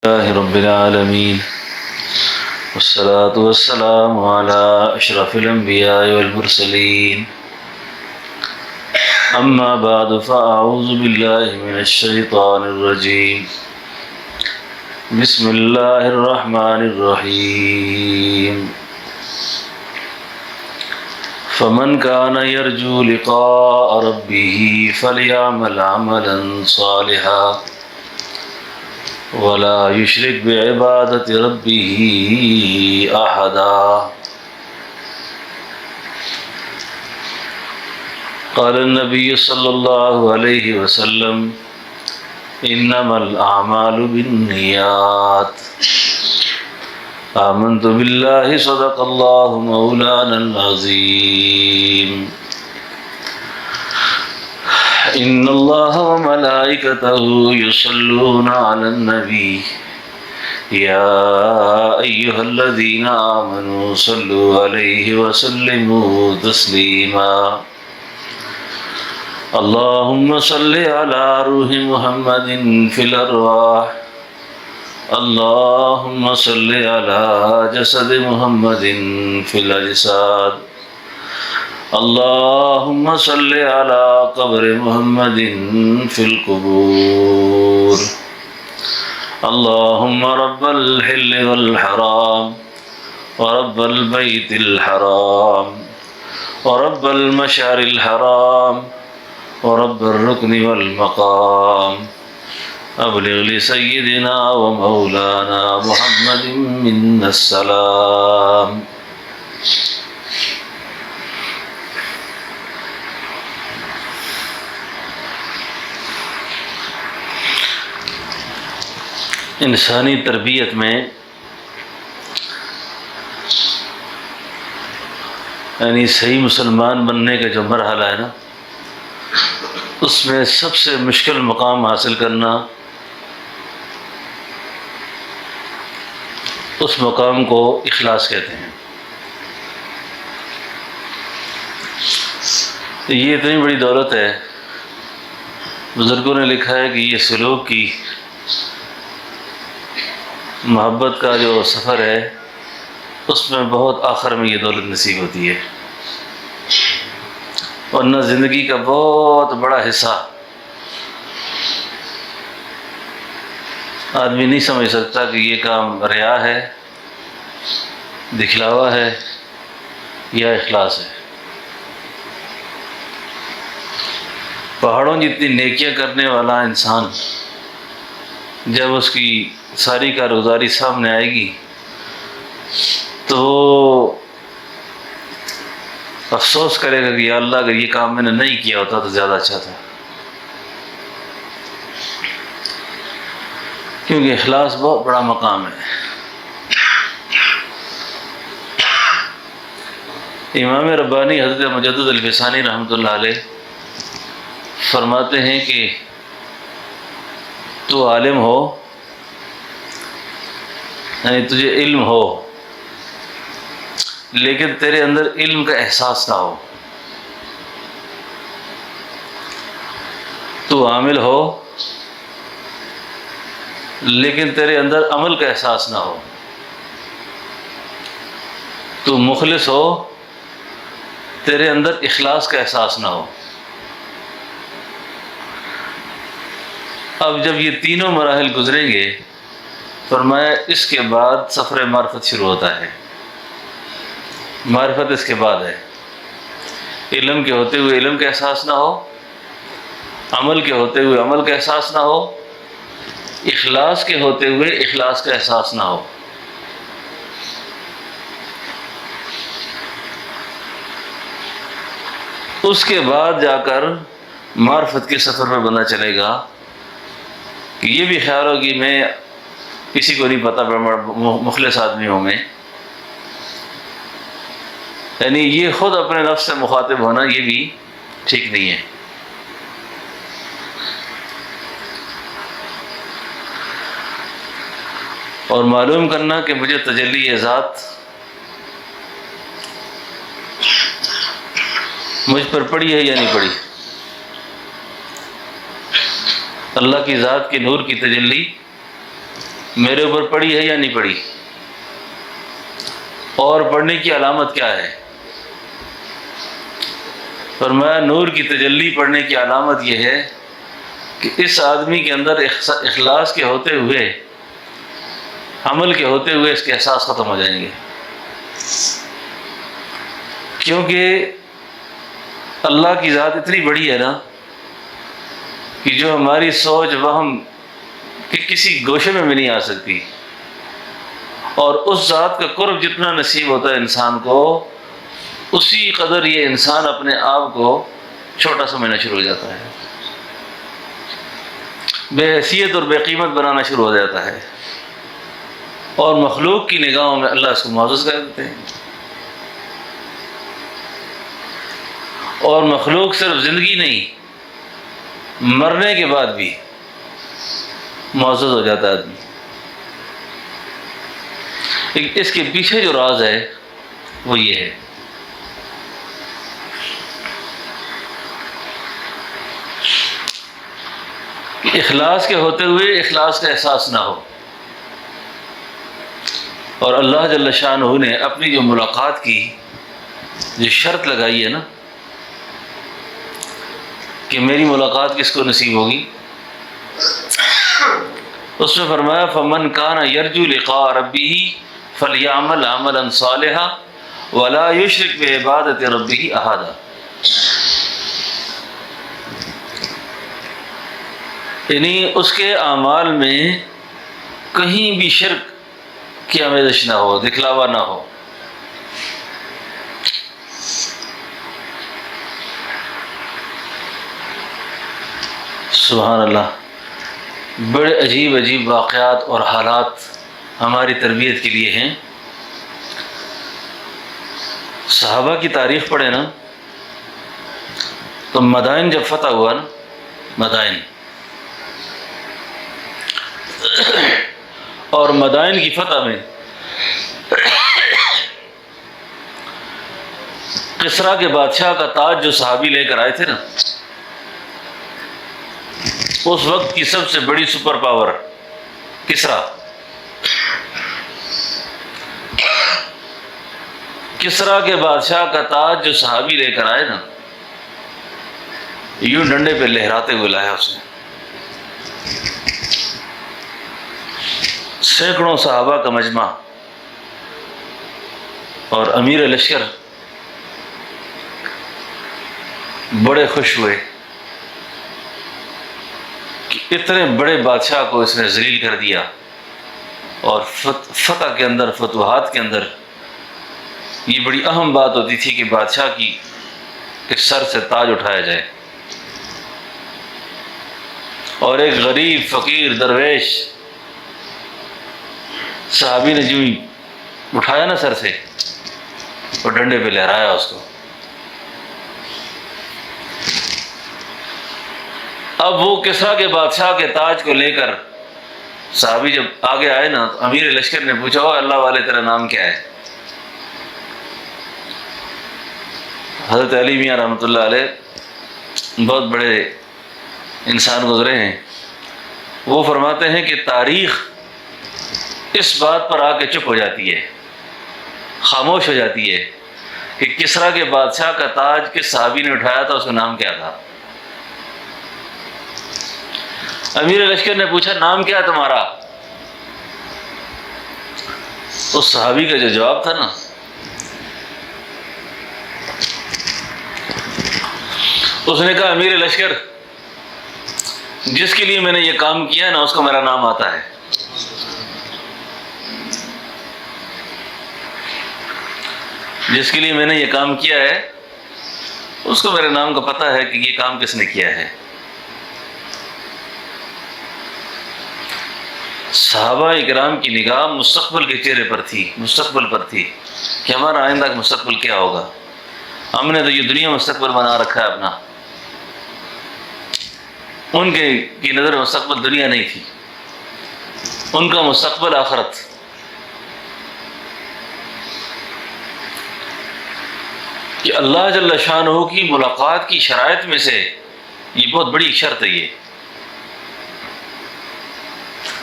لله رب العالمين والصلاة والسلام على أشرف الأنبياء والمرسلين أما بعد فأعوذ بالله من الشيطان الرجيم بسم الله الرحمن الرحيم فمن كان يرجو لقاء ربه فليعمل عملا صالحا ولا يشرك بعبادة ربه أحدا قال النبي صلى الله عليه وسلم إنما الأعمال بالنيات آمنت بالله صدق الله مولانا العظيم إن الله وملائكته يصلون على النبي يا أيها الذين آمنوا صلوا عليه وسلموا تسليما اللهم صل على روح محمد في الأرواح اللهم صل على جسد محمد في الأجساد اللهم صل على قبر محمد في القبور اللهم رب الحل والحرام ورب البيت الحرام ورب المشعر الحرام ورب الركن والمقام أبلغ لسيدنا ومولانا محمد منا السلام انسانی تربیت میں یعنی صحیح مسلمان بننے کا جو مرحلہ ہے نا، اس میں سب سے مشکل مقام حاصل کرنا، اس مقام کو اخلاص کہتے ہیں۔ یہ اتنی بڑی دولت ہے، بزرگوں نے لکھا ہے کہ یہ سلوک کی محبت کا جو سفر ہے اس میں بہت آخر میں یہ دولت نصیب ہوتی ہے، ورنہ زندگی کا بہت بڑا حصہ آدمی نہیں سمجھ سکتا کہ یہ کام ریا ہے، دکھلاوا ہے یا اخلاص ہے۔ پہاڑوں جتنی نیکیاں کرنے والا انسان جب اس کی ساری کارگزاری سامنے آئے گی تو افسوس کرے گا کہ یا اللہ اگر یہ کام میں نے نہیں کیا ہوتا تو زیادہ اچھا تھا، کیونکہ اخلاص بہت بڑا مقام ہے۔ امام ربانی حضرت مجدد الفسانی رحمۃ اللہ علیہ فرماتے ہیں کہ تو عالم ہو، یعنی تجھے علم ہو لیکن تیرے اندر علم کا احساس نہ ہو، تو عامل ہو لیکن تیرے اندر عمل کا احساس نہ ہو، تو مخلص ہو تیرے اندر اخلاص کا احساس نہ ہو۔ اب جب یہ تینوں مراحل گزریں گے، فرمایا اس کے بعد سفر معرفت شروع ہوتا ہے۔ معرفت اس کے بعد ہے، علم کے ہوتے ہوئے علم کا احساس نہ ہو، عمل کے ہوتے ہوئے عمل کا احساس نہ ہو، اخلاص کے ہوتے ہوئے اخلاص کا احساس نہ ہو۔ اس کے بعد جا کر معرفت کے سفر میں بندہ چلے گا کہ یہ بھی خیال ہو کہ میں کسی کو نہیں پتا مخلص آدمی ہوں میں، یعنی یہ خود اپنے نفس سے مخاطب ہونا یہ بھی ٹھیک نہیں ہے۔ اور معلوم کرنا کہ مجھے تجلی ذات مجھ پر پڑی ہے یا نہیں پڑی، اللہ کی ذات کے نور کی تجلی میرے اوپر پڑی ہے یا نہیں پڑی، اور پڑھنے کی علامت کیا ہے؟ فرمایا نور کی تجلی پڑھنے کی علامت یہ ہے کہ اس آدمی کے اندر اخلاص کے ہوتے ہوئے، عمل کے ہوتے ہوئے اس کے احساس ختم ہو جائیں گے، کیونکہ اللہ کی ذات اتنی بڑی ہے نا کہ جو ہماری سوچ وہم کہ کسی گوشے میں بھی نہیں آ سکتی، اور اس ذات کا قرب جتنا نصیب ہوتا ہے انسان کو، اسی قدر یہ انسان اپنے آپ کو چھوٹا سمجھنا شروع ہو جاتا ہے، بے حیثیت اور بے قیمت بنانا شروع ہو جاتا ہے، اور مخلوق کی نگاہوں میں اللہ اس کو معزز کر دیتے ہیں، اور مخلوق صرف زندگی نہیں، مرنے کے بعد بھی معزز ہو جاتا ہے آدمی۔ اس کے پیچھے جو راز ہے وہ یہ ہے کہ اخلاص کے ہوتے ہوئے اخلاص کا احساس نہ ہو، اور اللہ جل شانہ نے اپنی جو ملاقات کی جو شرط لگائی ہے نا کہ میری ملاقات کس کو نصیب ہوگی، اس میں فرمایا فمن کان یرجو لقاء ربہ فلیعمل عملا صالحا ولا یشرک بعبادۃ ربہ احدا۔ یعنی اس کے اعمال میں کہیں بھی شرک کی آمیزش نہ ہو، دکھلاوا نہ ہو، سبحان اللہ۔ بڑے عجیب عجیب واقعات اور حالات ہماری تربیت کے لیے ہیں۔ صحابہ کی تاریخ پڑھے نا تو مدائن جب فتح ہوا نا، مدائن، اور مدائن کی فتح میں کسریٰ کے بادشاہ کا تاج جو صحابی لے کر آئے تھے نا، اس وقت کی سب سے بڑی سپر پاور کسریٰ، کسریٰ کے بادشاہ کا تاج جو صحابی لے کر آئے نا، یوں ڈنڈے پہ لہراتے ہوئے لایا اس نے۔ سینکڑوں صحابہ کا مجمع اور امیر لشکر بڑے خوش ہوئے کہ اتنے بڑے بادشاہ کو اس نے ذلیل کر دیا، اور فتح کے اندر، فتوحات کے اندر یہ بڑی اہم بات ہوتی تھی کہ بادشاہ کی کہ سر سے تاج اٹھایا جائے، اور ایک غریب فقیر درویش صحابی نے جو ہی اٹھایا نا سر سے، اور ڈنڈے پہ لہرایا اس کو۔ اب وہ کسریٰ کے بادشاہ کے تاج کو لے کر صحابی جب آگے آئے نا تو امیر لشکر نے پوچھا او اللہ والے تیرا نام کیا ہے؟ حضرت علی میاں رحمۃ اللہ علیہ بہت بڑے انسان گزرے ہیں، وہ فرماتے ہیں کہ تاریخ اس بات پر آ کے چپ ہو جاتی ہے، خاموش ہو جاتی ہے کہ کسریٰ کے بادشاہ کا تاج کس صحابی نے اٹھایا تھا، اس کا نام کیا تھا۔ امیر لشکر نے پوچھا نام کیا ہے تمہارا؟ اس صحابی کا جو جواب تھا نا، اس نے کہا امیر لشکر جس کے لیے میں نے یہ کام کیا ہے نا اس کو میرا نام آتا ہے۔ جس کے لیے میں نے یہ کام کیا ہے اس کو میرے نام کا پتہ ہے کہ یہ کام کس نے کیا ہے۔ صحابہ اکرام کی نگاہ مستقبل کے چہرے پر تھی، مستقبل پر تھی کہ ہمارا آئندہ کا مستقبل کیا ہوگا۔ ہم نے تو یہ دنیا مستقبل بنا رکھا ہے اپنا، ان کی نظر مستقبل دنیا نہیں تھی، ان کا مستقبل آخرت۔ کہ اللہ جل شانہ کی ملاقات کی شرائط میں سے یہ بہت بڑی شرط ہے یہ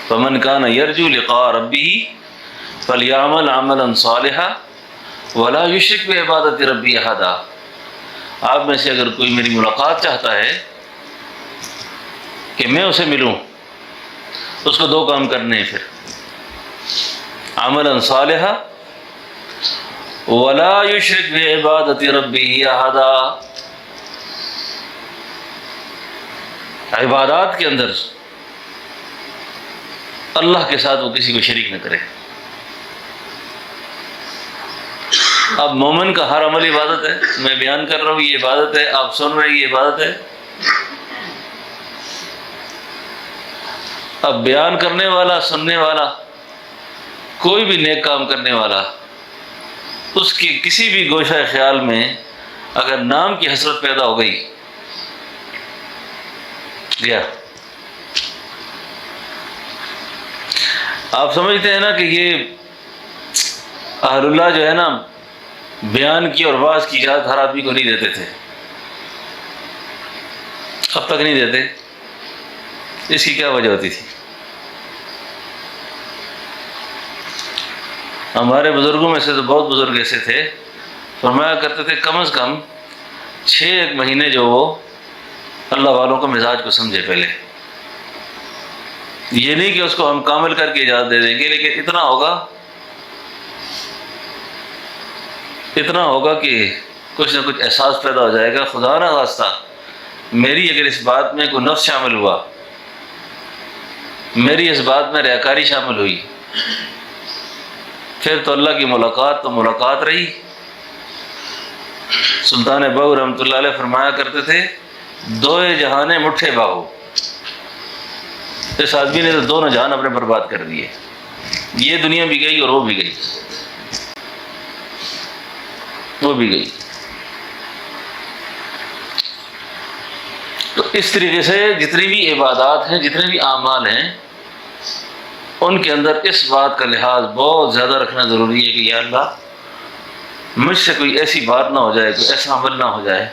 فمن کان یرجو لقاء ربہ فلیعمل عملا صالحا ولا یشرک بعبادۃ ربہ احدا۔ آپ میں سے اگر کوئی میری ملاقات چاہتا ہے کہ میں اسے ملوں، اس کو دو کام کرنے ہیں پھر، عملا صالحا ولا یشرک بعبادۃ ربہ احدا۔ عبادات کے اندر اللہ کے ساتھ وہ کسی کو شریک نہ کرے۔ اب مومن کا ہر عمل عبادت ہے، میں بیان کر رہا ہوں یہ عبادت ہے، آپ سن رہے ہیں یہ عبادت ہے۔ اب بیان کرنے والا، سننے والا، کوئی بھی نیک کام کرنے والا، اس کی کسی بھی گوشہ خیال میں اگر نام کی حسرت پیدا ہو گئی گیا، آپ سمجھتے ہیں نا کہ یہ اہل اللہ جو ہے نا بیان کی اور واعظ کی اجازت ہر آدمی کو نہیں دیتے تھے، اب تک نہیں دیتے۔ اس کی کیا وجہ ہوتی تھی؟ ہمارے بزرگوں میں سے تو بہت بزرگ ایسے تھے، فرمایا کرتے تھے کم از کم 6 مہینے جو وہ اللہ والوں کا مزاج کو سمجھے پہلے۔ یہ نہیں کہ اس کو ہم کامل کر کے اجازت دے دیں گے، لیکن اتنا ہوگا کہ کچھ نہ کچھ احساس پیدا ہو جائے گا، خدا نہ خواستہ میری اگر اس بات میں کوئی نفس شامل ہوا، میری اس بات میں ریاکاری شامل ہوئی، پھر تو اللہ کی ملاقات تو ملاقات رہی۔ سلطان بہو رحمۃ اللہ علیہ فرمایا کرتے تھے دوئے جہانے مٹھے باہو۔ اس آدمی نے تو دونوں جہان اپنے برباد کر دیے، یہ دنیا بھی گئی اور وہ بھی گئی، وہ بھی گئی۔ تو اس طریقے سے جتنی بھی عبادات ہیں، جتنے بھی اعمال ہیں، ان کے اندر اس بات کا لحاظ بہت زیادہ رکھنا ضروری ہے کہ یا اللہ مجھ سے کوئی ایسی بات نہ ہو جائے، کوئی ایسا عمل نہ ہو جائے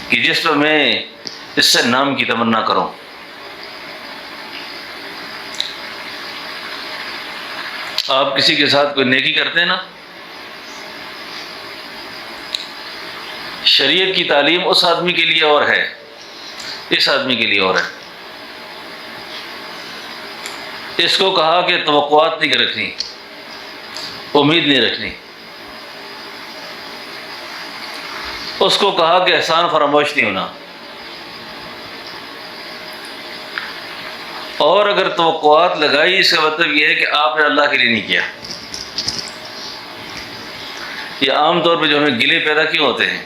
کہ جس پر میں اس سے نام کی تمنا کروں۔ آپ کسی کے ساتھ کوئی نیکی کرتے ہیں نا، شریعت کی تعلیم اس آدمی کے لیے اور ہے، اس آدمی کے لیے اور ہے۔ اس کو کہا کہ توقعات نہیں رکھنی، امید نہیں رکھنی۔ اس کو کہا کہ احسان فراموش نہیں ہونا۔ اور اگر توقعات لگائی، اس کا مطلب یہ ہے کہ آپ نے اللہ کے لیے نہیں کیا۔ یہ عام طور پہ جو ہمیں گلے پیدا کیوں ہوتے ہیں،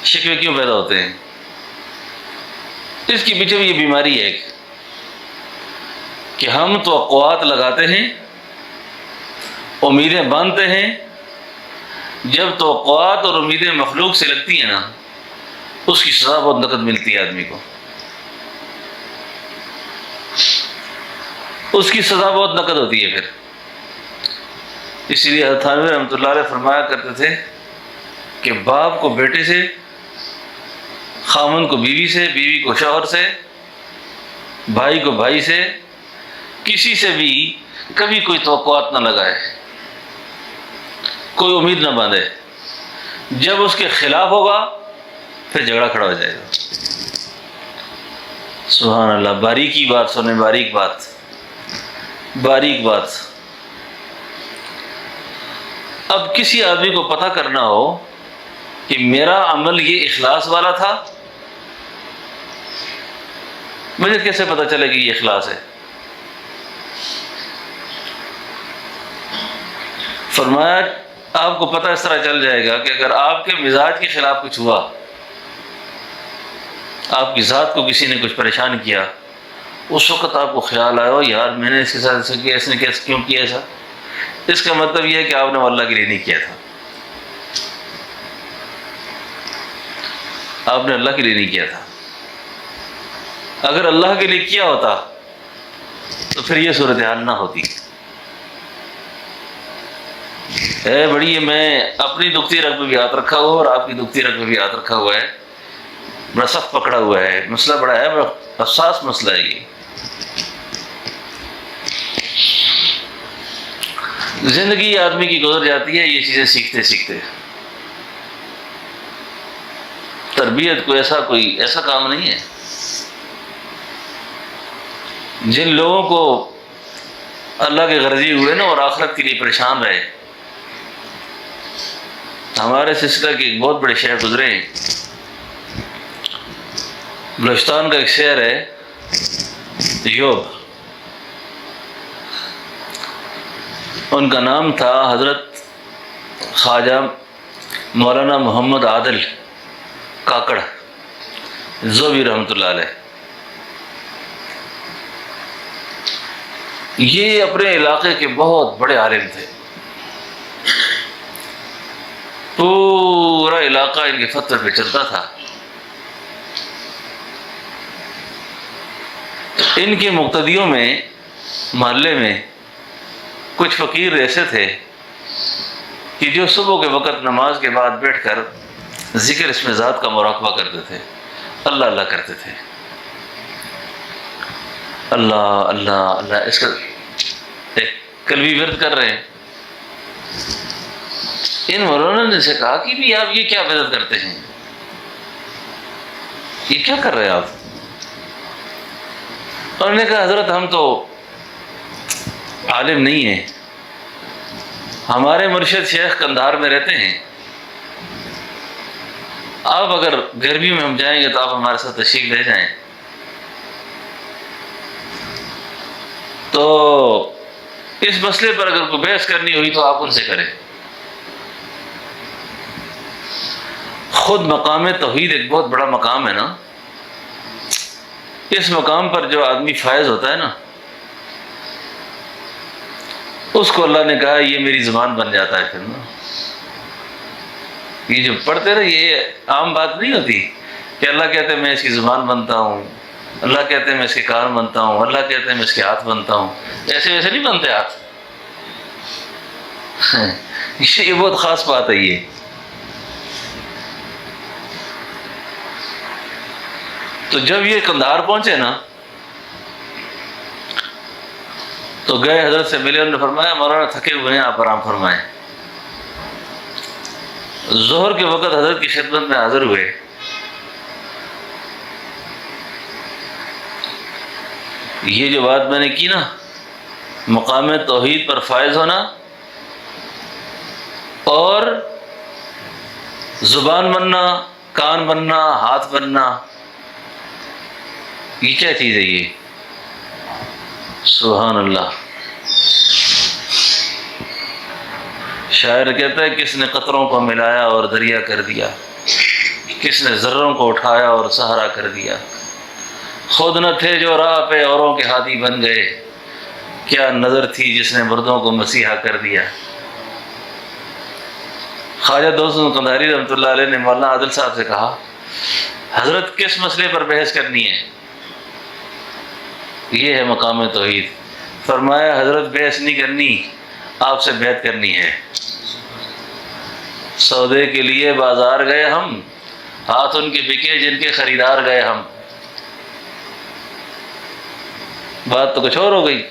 شکوے کیوں پیدا ہوتے ہیں، اس کی پیچھے بھی یہ بیماری ہے کہ ہم توقعات لگاتے ہیں، امیدیں باندھتے ہیں، جب توقعات اور امیدیں مخلوق سے لگتی ہیں نا، اس کی سزا بہت نقد ملتی ہے آدمی کو، اس کی سزا بہت نقد ہوتی ہے پھر۔ اسی لیے حضرت تھانوی رحمۃ اللہ علیہ فرمایا کرتے تھے کہ باپ کو بیٹے سے، خامن کو بیوی سے، بیوی کو شوہر سے، بھائی کو بھائی سے، کسی سے بھی کبھی کوئی توقعات نہ لگائے، کوئی امید نہ باندھے۔ جب اس کے خلاف ہوگا پھر جھگڑا کھڑا ہو جائے گا۔ سبحان اللہ، باریکی بات سنیں، باریک بات، باریک بات۔ اب کسی آدمی کو پتہ کرنا ہو کہ میرا عمل یہ اخلاص والا تھا، مجھے کیسے پتہ چلے کہ یہ اخلاص ہے؟ فرمایا آپ کو پتہ اس طرح چل جائے گا کہ اگر آپ کے مزاج کے خلاف کچھ ہوا، آپ کی ذات کو کسی نے کچھ پریشان کیا، اس وقت آپ کو خیال آیا ہو یار میں نے اس کے ساتھ ایسا کیا، اس نے کیوں کیا ایسا، اس کا مطلب یہ ہے کہ آپ نے اللہ کے لیے نہیں کیا تھا، آپ نے اللہ کے لیے نہیں کیا تھا۔ اگر اللہ کے لیے کیا ہوتا تو پھر یہ صورتحال نہ ہوتی۔ ہے بڑی ہے، میں اپنی دکھتی رگ پہ بھی ہاتھ رکھا ہوا اور آپ کی دکھتی رگ پہ بھی ہاتھ رکھا ہوا ہے، بڑا سخت پکڑا ہوا ہے، مسئلہ بڑا ہے، بڑا حساس مسئلہ ہے یہ۔ زندگی آدمی کی گزر جاتی ہے یہ چیزیں سیکھتے سیکھتے. تربیت کوئی ایسا کام نہیں ہے. جن لوگوں کو اللہ کے غرضی ہوئے نا اور آخرت کے لیے پریشان رہے. ہمارے سلسلہ کے ایک بہت بڑے شہر گزرے ہیں. بلوچستان کا ایک شہر ہے یوب. ان کا نام تھا حضرت خواجہ مولانا محمد عادل کاکڑ زوبی رحمۃ اللہ علیہ. یہ اپنے علاقے کے بہت بڑے عالم تھے. پورا علاقہ ان کے فتوے پہ چلتا تھا. ان کے مقتدیوں میں محلے میں کچھ فقیر ایسے تھے کہ جو صبح کے وقت نماز کے بعد بیٹھ کر ذکر اسم ذات کا مراقبہ کرتے تھے. اللہ اللہ کرتے تھے. اللہ اللہ اللہ. اس کا ایک قلبی ورد کر رہے ہیں. ان مولانا نے سے کہا کہ بھی آپ یہ کیا بدعت کرتے ہیں, یہ کیا کر رہے ہیں آپ؟ انہوں نے کہا حضرت ہم تو عالم نہیں ہیں, ہمارے مرشد شیخ قندھار میں رہتے ہیں. آپ اگر گرمی میں ہم جائیں گے تو آپ ہمارے ساتھ تشریف لے جائیں. تو اس مسئلے پر اگر کوئی بحث کرنی ہوئی تو آپ ان سے کریں. خود مقام توحید ایک بہت بڑا مقام ہے نا. اس مقام پر جو آدمی فائز ہوتا ہے نا, اس کو اللہ نے کہا یہ میری زبان بن جاتا ہے. پھر نا یہ جو پڑھتے رہے یہ عام بات نہیں ہوتی کہ اللہ کہتے ہیں میں اس کی زبان بنتا ہوں, اللہ کہتے ہیں میں اس کے کان بنتا ہوں, اللہ کہتے ہیں میں اس کے ہاتھ بنتا ہوں. ایسے ویسے نہیں بنتے ہاتھ. یہ بہت خاص بات ہے. یہ تو جب یہ قندھار پہنچے نا تو گئے حضرت سے ملے. انہوں نے فرمایا مولانا تھکے ہوئے ہیں, آپ آرام فرمائیں. ظہر کے وقت حضرت کی خدمت میں حاضر ہوئے. یہ جو بات میں نے کی نا, مقام توحید پر فائز ہونا اور زبان بننا, کان بننا, ہاتھ بننا, یہ کیا چیز ہے یہ؟ سبحان اللہ. شاعر کہتا ہے کس نے قطروں کو ملایا اور دریا کر دیا, کس نے ذروں کو اٹھایا اور سہارا کر دیا. خود نہ تھے جو راہ پہ اوروں کے ہادی بن گئے, کیا نظر تھی جس نے مردوں کو مسیحا کر دیا. خواجہ دوست قندھاری رحمۃ اللہ علیہ نے مولانا عادل صاحب سے کہا حضرت کس مسئلے پر بحث کرنی ہے؟ یہ ہے مقام توحید. فرمایا حضرت بحث نہیں کرنی, آپ سے بیعت کرنی ہے. سودے کے لیے بازار گئے ہم, ہاتھ ان کے بکے جن کے خریدار گئے ہم. بات تو کچھ اور ہو گئی.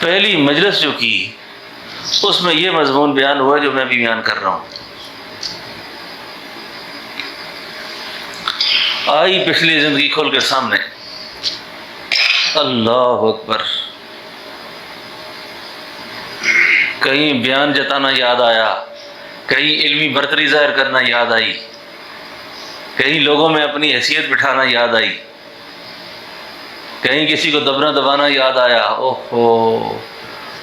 پہلی مجلس جو کی اس میں یہ مضمون بیان ہوا جو میں بھی بیان کر رہا ہوں. آئی پچھلی زندگی کھول کے سامنے. اللہ اکبر. کہیں بیان جتانا یاد آیا, کہیں علمی برتری ظاہر کرنا یاد آئی, کہیں لوگوں میں اپنی حیثیت بٹھانا یاد آئی, کہیں کسی کو دبنا دبانا یاد آیا. اوہو,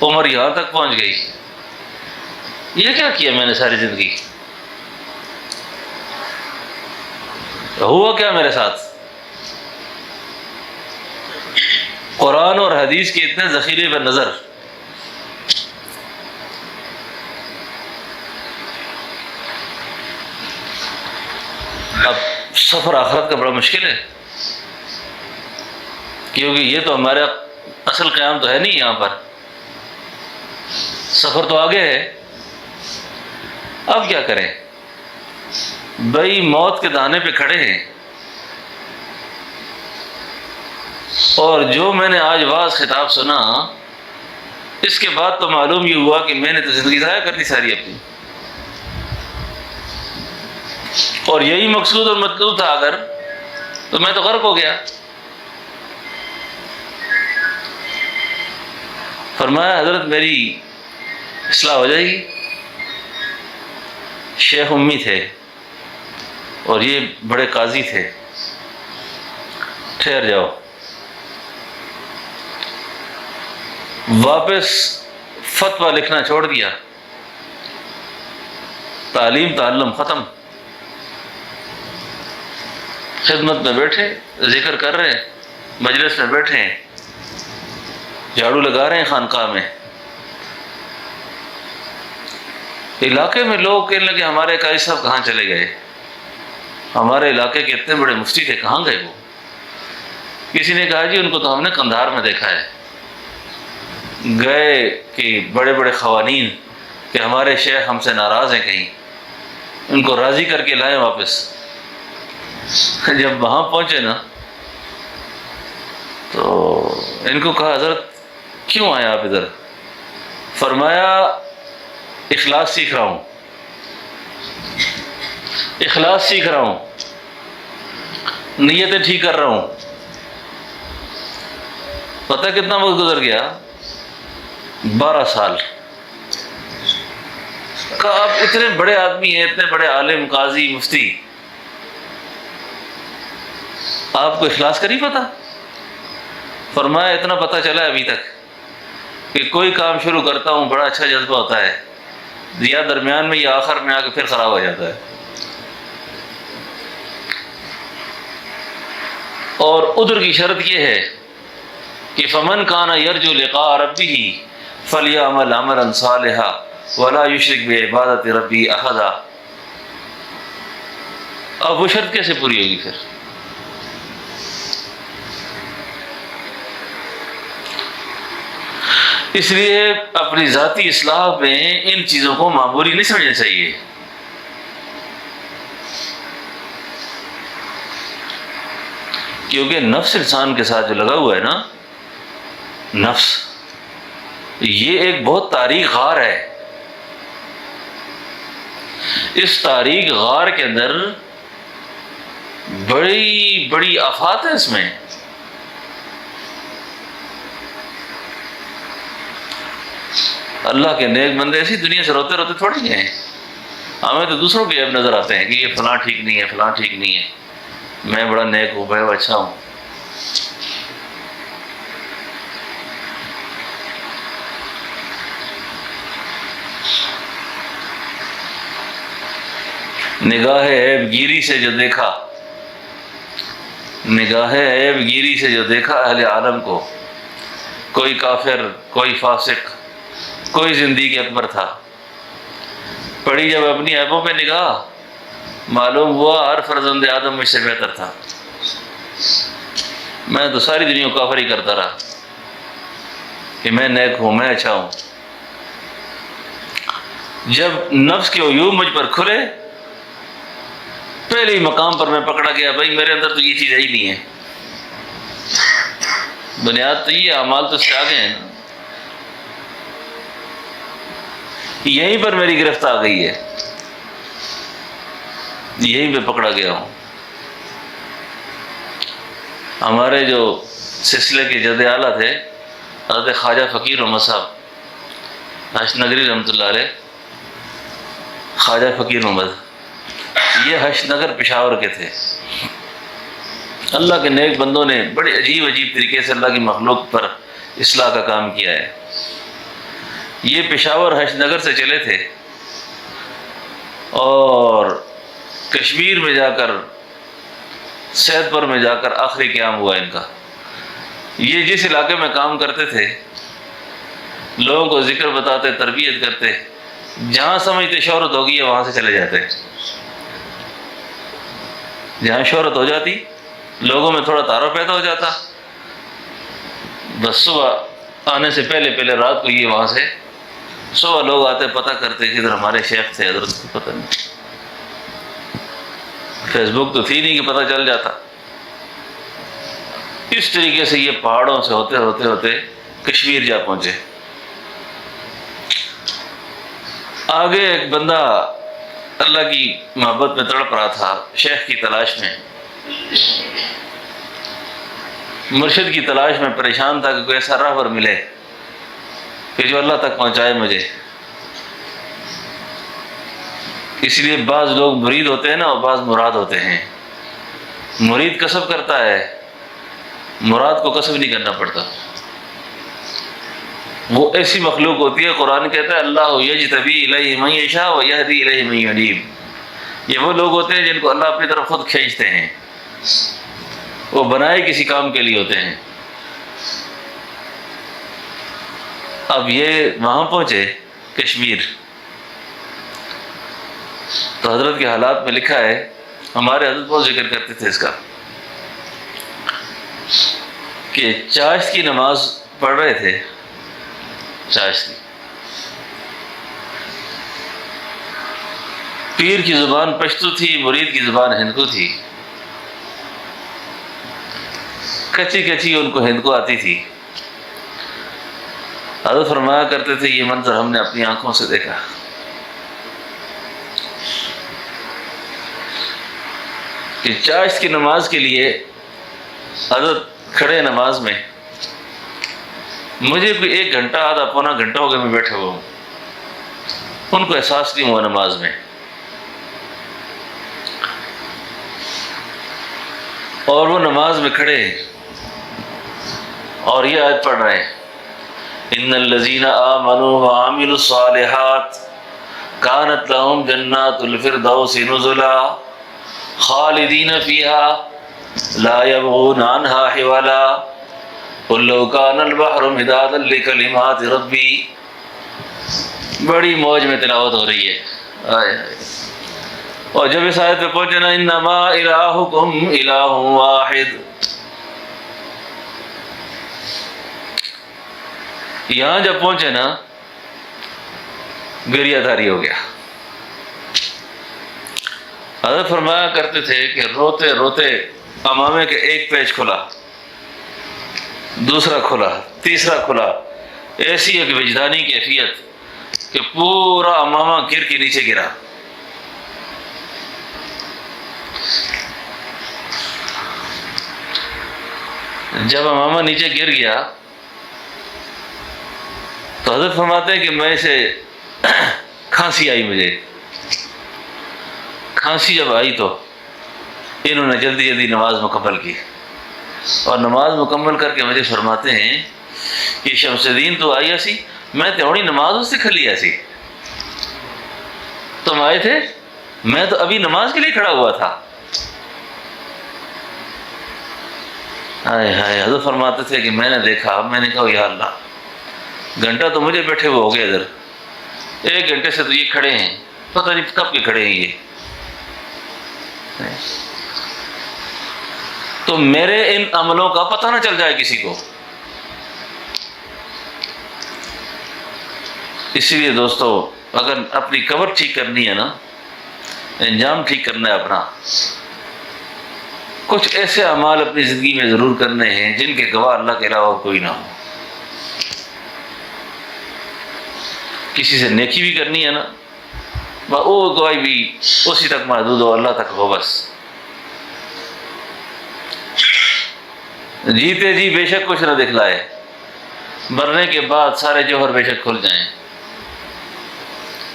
عمر یہاں تک پہنچ گئی. یہ کیا کیا میں نے ساری زندگی؟ ہوا کیا میرے ساتھ؟ قرآن اور حدیث کے اتنے ذخیرے پر نظر. اب سفر آخرت کا بڑا مشکل ہے, کیونکہ یہ تو ہمارا اصل قیام تو ہے نہیں یہاں پر. سفر تو آگے ہے. اب کیا کریں بھائی, موت کے دانے پہ کھڑے ہیں. اور جو میں نے آج واز خطاب سنا اس کے بعد تو معلوم یہ ہوا کہ میں نے تو زندگی ضائع کر دی ساری اپنی، اور یہی مقصود اور مطلوب تھا اگر، تو میں تو غرق ہو گیا۔ فرمایا حضرت میری اصلاح ہو جائے گی۔ شیخ امی تھے اور یہ بڑے قاضی تھے، ٹھہر جاؤ، واپس فتویٰ لکھنا چھوڑ دیا، تعلیم ختم، خدمت میں بیٹھے، ذکر کر رہے ہیں، مجلس میں بیٹھے ہیں، جھاڑو لگا رہے ہیں خانقاہ میں۔ علاقے میں لوگ کہنے لگے ہمارے قاضی صاحب کہاں چلے گئے، ہمارے علاقے کے اتنے بڑے مفتی تھے کہاں گئے وہ؟ کسی نے کہا جی ان کو تو ہم نے قندھار میں دیکھا ہے، گئے کہ بڑے بڑے قوانین کہ ہمارے شیخ ہم سے ناراض ہیں، کہیں ان کو راضی کر کے لائیں واپس۔ جب وہاں پہنچے نا تو ان کو کہا حضرت کیوں آئے آپ ادھر؟ فرمایا اخلاص سیکھ رہا ہوں، اخلاص سیکھ رہا ہوں، نیتیں ٹھیک کر رہا ہوں۔ پتہ کتنا وقت گزر گیا؟ 12 سال۔ کہا آپ اتنے بڑے آدمی ہیں، اتنے بڑے عالم، قاضی، مفتی، آپ کو اخلاص کا نہیں پتہ؟ فرمایا اتنا پتہ چلا ہے ابھی تک کہ کوئی کام شروع کرتا ہوں بڑا اچھا جذبہ ہوتا ہے، یا درمیان میں یا آخر میں آ کے پھر خراب ہو جاتا ہے۔ اور ادھر کی شرط یہ ہے کہ فمن کان یرجو لقاء ربہ فلیعمل عملا صالحا ولا یشرک بعبادۃ ربہ احدا۔ اب وہ شرط کیسے پوری ہوگی پھر؟ اس لیے اپنی ذاتی اصلاح میں ان چیزوں کو معمولی نہیں سمجھنا چاہیے۔ کیونکہ نفس انسان کے ساتھ جو لگا ہوا ہے نا، نفس یہ ایک بہت تاریک غار ہے۔ اس تاریک غار کے اندر بڑی بڑی آفات ہیں۔ اس میں اللہ کے نیک بندے ایسی دنیا سے روتے روتے تھوڑی گئے ہیں، ہمیں تو دوسروں کے عیب نظر آتے ہیں کہ یہ فلاں ٹھیک نہیں ہے، فلاں ٹھیک نہیں ہے، میں بڑا نیک ہوں، بڑا اچھا ہوں۔ نگاہ عیب گیری سے جو دیکھا، نگاہ عیب گیری سے جو دیکھا اہل عالم کو، کوئی کافر، کوئی فاسق، کوئی زندگی اکبر تھا، پڑی جب اپنی عیبوں پہ نگاہ، معلوم ہوا ہر فرزند آدم مجھ سے بہتر تھا، میں تو ساری دنیا کو کافر ہی کرتا رہا کہ میں نیک ہوں، میں اچھا ہوں۔ جب نفس کے عیوب مجھ پر کھلے، پہلے ہی مقام پر میں پکڑا گیا، بھائی میرے اندر تو یہ چیز ہی نہیں ہے، بنیاد تو یہ اعمال تو اس سے آگے ہیں نا، یہیں پر میری گرفت آ گئی ہے، یہیں پہ پکڑا گیا ہوں۔ ہمارے جو سلسلے کے جد اعلیٰ تھے حضرت خواجہ فقیر محمد صاحب حشت نگری رحمۃ اللہ علیہ، خواجہ فقیر محمد، یہ حشت نگر پشاور کے تھے۔ اللہ کے نیک بندوں نے بڑے عجیب عجیب طریقے سے اللہ کی مخلوق پر اصلاح کا کام کیا ہے۔ یہ پشاور حشت نگر سے چلے تھے اور کشمیر میں جا کر، سید پور میں جا کر آخری قیام ہوا ان کا۔ یہ جس علاقے میں کام کرتے تھے، لوگوں کو ذکر بتاتے، تربیت کرتے، جہاں سمجھتے شہرت ہوگی وہاں سے چلے جاتے۔ جہاں شہرت ہو جاتی، لوگوں میں تھوڑا تعارف پیدا ہو جاتا، بس صبح آنے سے پہلے پہلے رات کو یہ وہاں سے صبح لوگ آتے، پتہ کرتے کہ ادھر ہمارے شیخ تھے، حضرت کو پتہ نہیں، فیس بک تو تھی نہیں کہ پتہ چل جاتا۔ اس طریقے سے یہ پہاڑوں سے ہوتے ہوتے ہوتے کشمیر جا پہنچے۔ آگے ایک بندہ اللہ کی محبت میں تڑپ رہا تھا، شیخ کی تلاش میں، مرشد کی تلاش میں پریشان تھا کہ کوئی ایسا راہبر ملے کہ جو اللہ تک پہنچائے مجھے۔ اس لیے بعض لوگ مرید ہوتے ہیں نا اور بعض مراد ہوتے ہیں۔ مرید کسب کرتا ہے، مراد کو کسب نہیں کرنا پڑتا۔ وہ ایسی مخلوق ہوتی ہے، قرآن کہتا ہے اللہ یجتبی الیہ من یشاء ویہدی الیہ من ینیب۔ یہ وہ لوگ ہوتے ہیں جن کو اللہ اپنی طرف خود کھینچتے ہیں، وہ بنائے کسی کام کے لیے ہوتے ہیں۔ اب یہ وہاں پہنچے کشمیر، تو حضرت کے حالات میں لکھا ہے، ہمارے حضرت بہت ذکر کرتے تھے اس کا، کہ چاشت کی نماز پڑھ رہے تھے، چاشت کی، پیر کی زبان پشتو تھی، مرید کی زبان ہندکو تھی، کچی کچی ان کو ہندکو آتی تھی۔ حضرت فرمایا کرتے تھے یہ منظر ہم نے اپنی آنکھوں سے دیکھا کہ چاشت کی نماز کے لیے حضرت کھڑے نماز میں، مجھے کوئی 1 گھنٹہ آدھا پونا گھنٹہ ہو گیا میں بیٹھے ہوا ہوں، ان کو احساس نہیں ہوا نماز میں، اور وہ نماز میں کھڑے اور یہ آیت پڑھ رہے ہیں ان الذین آمنوا وعملوا الصالحات کانت لهم جنات الفردوس نزلا خالدین فیها لا یبغون عنها حولا قل لو کان البحر مدادا لکلمات ربی۔ بڑی موج میں تلاوت ہو رہی ہے، اور جب اس آیت پہ پہنچے نا انما الہکم الہ واحد، یہاں جب پہنچے نا گریہ داری ہو گیا۔ حضرت فرمایا کرتے تھے کہ روتے روتے امامے کے ایک پیج کھلا، دوسرا کھلا، تیسرا کھلا، ایسی ایک وجدانی کیفیت کہ پورا امامہ گر کے نیچے گرا۔ جب امامہ نیچے گر گیا تو حضرت فرماتے ہیں کہ میں سے کھانسی آئی، مجھے کھانسی جب آئی تو انہوں نے جلدی جلدی نماز مکمل کی، اور نماز مکمل کر کے مجھے فرماتے ہیں کہ شمس دین تو آئی ایسی، میں تھوڑی نماز اس سے کھلی ایسی، تم آئے تھے، میں تو ابھی نماز کے لیے کھڑا ہوا تھا۔ ہائے ہائے، حضرت فرماتے تھے کہ میں نے دیکھا، میں نے کہا یا اللہ، گھنٹہ تو مجھے بیٹھے ہوئے ہو گیا ادھر، 1 گھنٹے سے تو یہ کھڑے ہیں، پتہ نہیں کب کے کھڑے ہیں یہ، تو میرے ان عملوں کا پتہ نہ چل جائے کسی کو۔ اسی لیے دوستو، اگر اپنی قبر ٹھیک کرنی ہے نا، انجام ٹھیک کرنا ہے اپنا، کچھ ایسے اعمال اپنی زندگی میں ضرور کرنے ہیں جن کے گواہ اللہ کے علاوہ کوئی نہ ہو۔ کسی سے نیکی بھی کرنی ہے نا، وہ گواہی بھی اسی تک محدود ہو، اللہ تک ہو بس۔ جیتے جی بے شک کچھ نہ دکھلائے، مرنے کے بعد سارے جوہر بے شک کھل جائیں،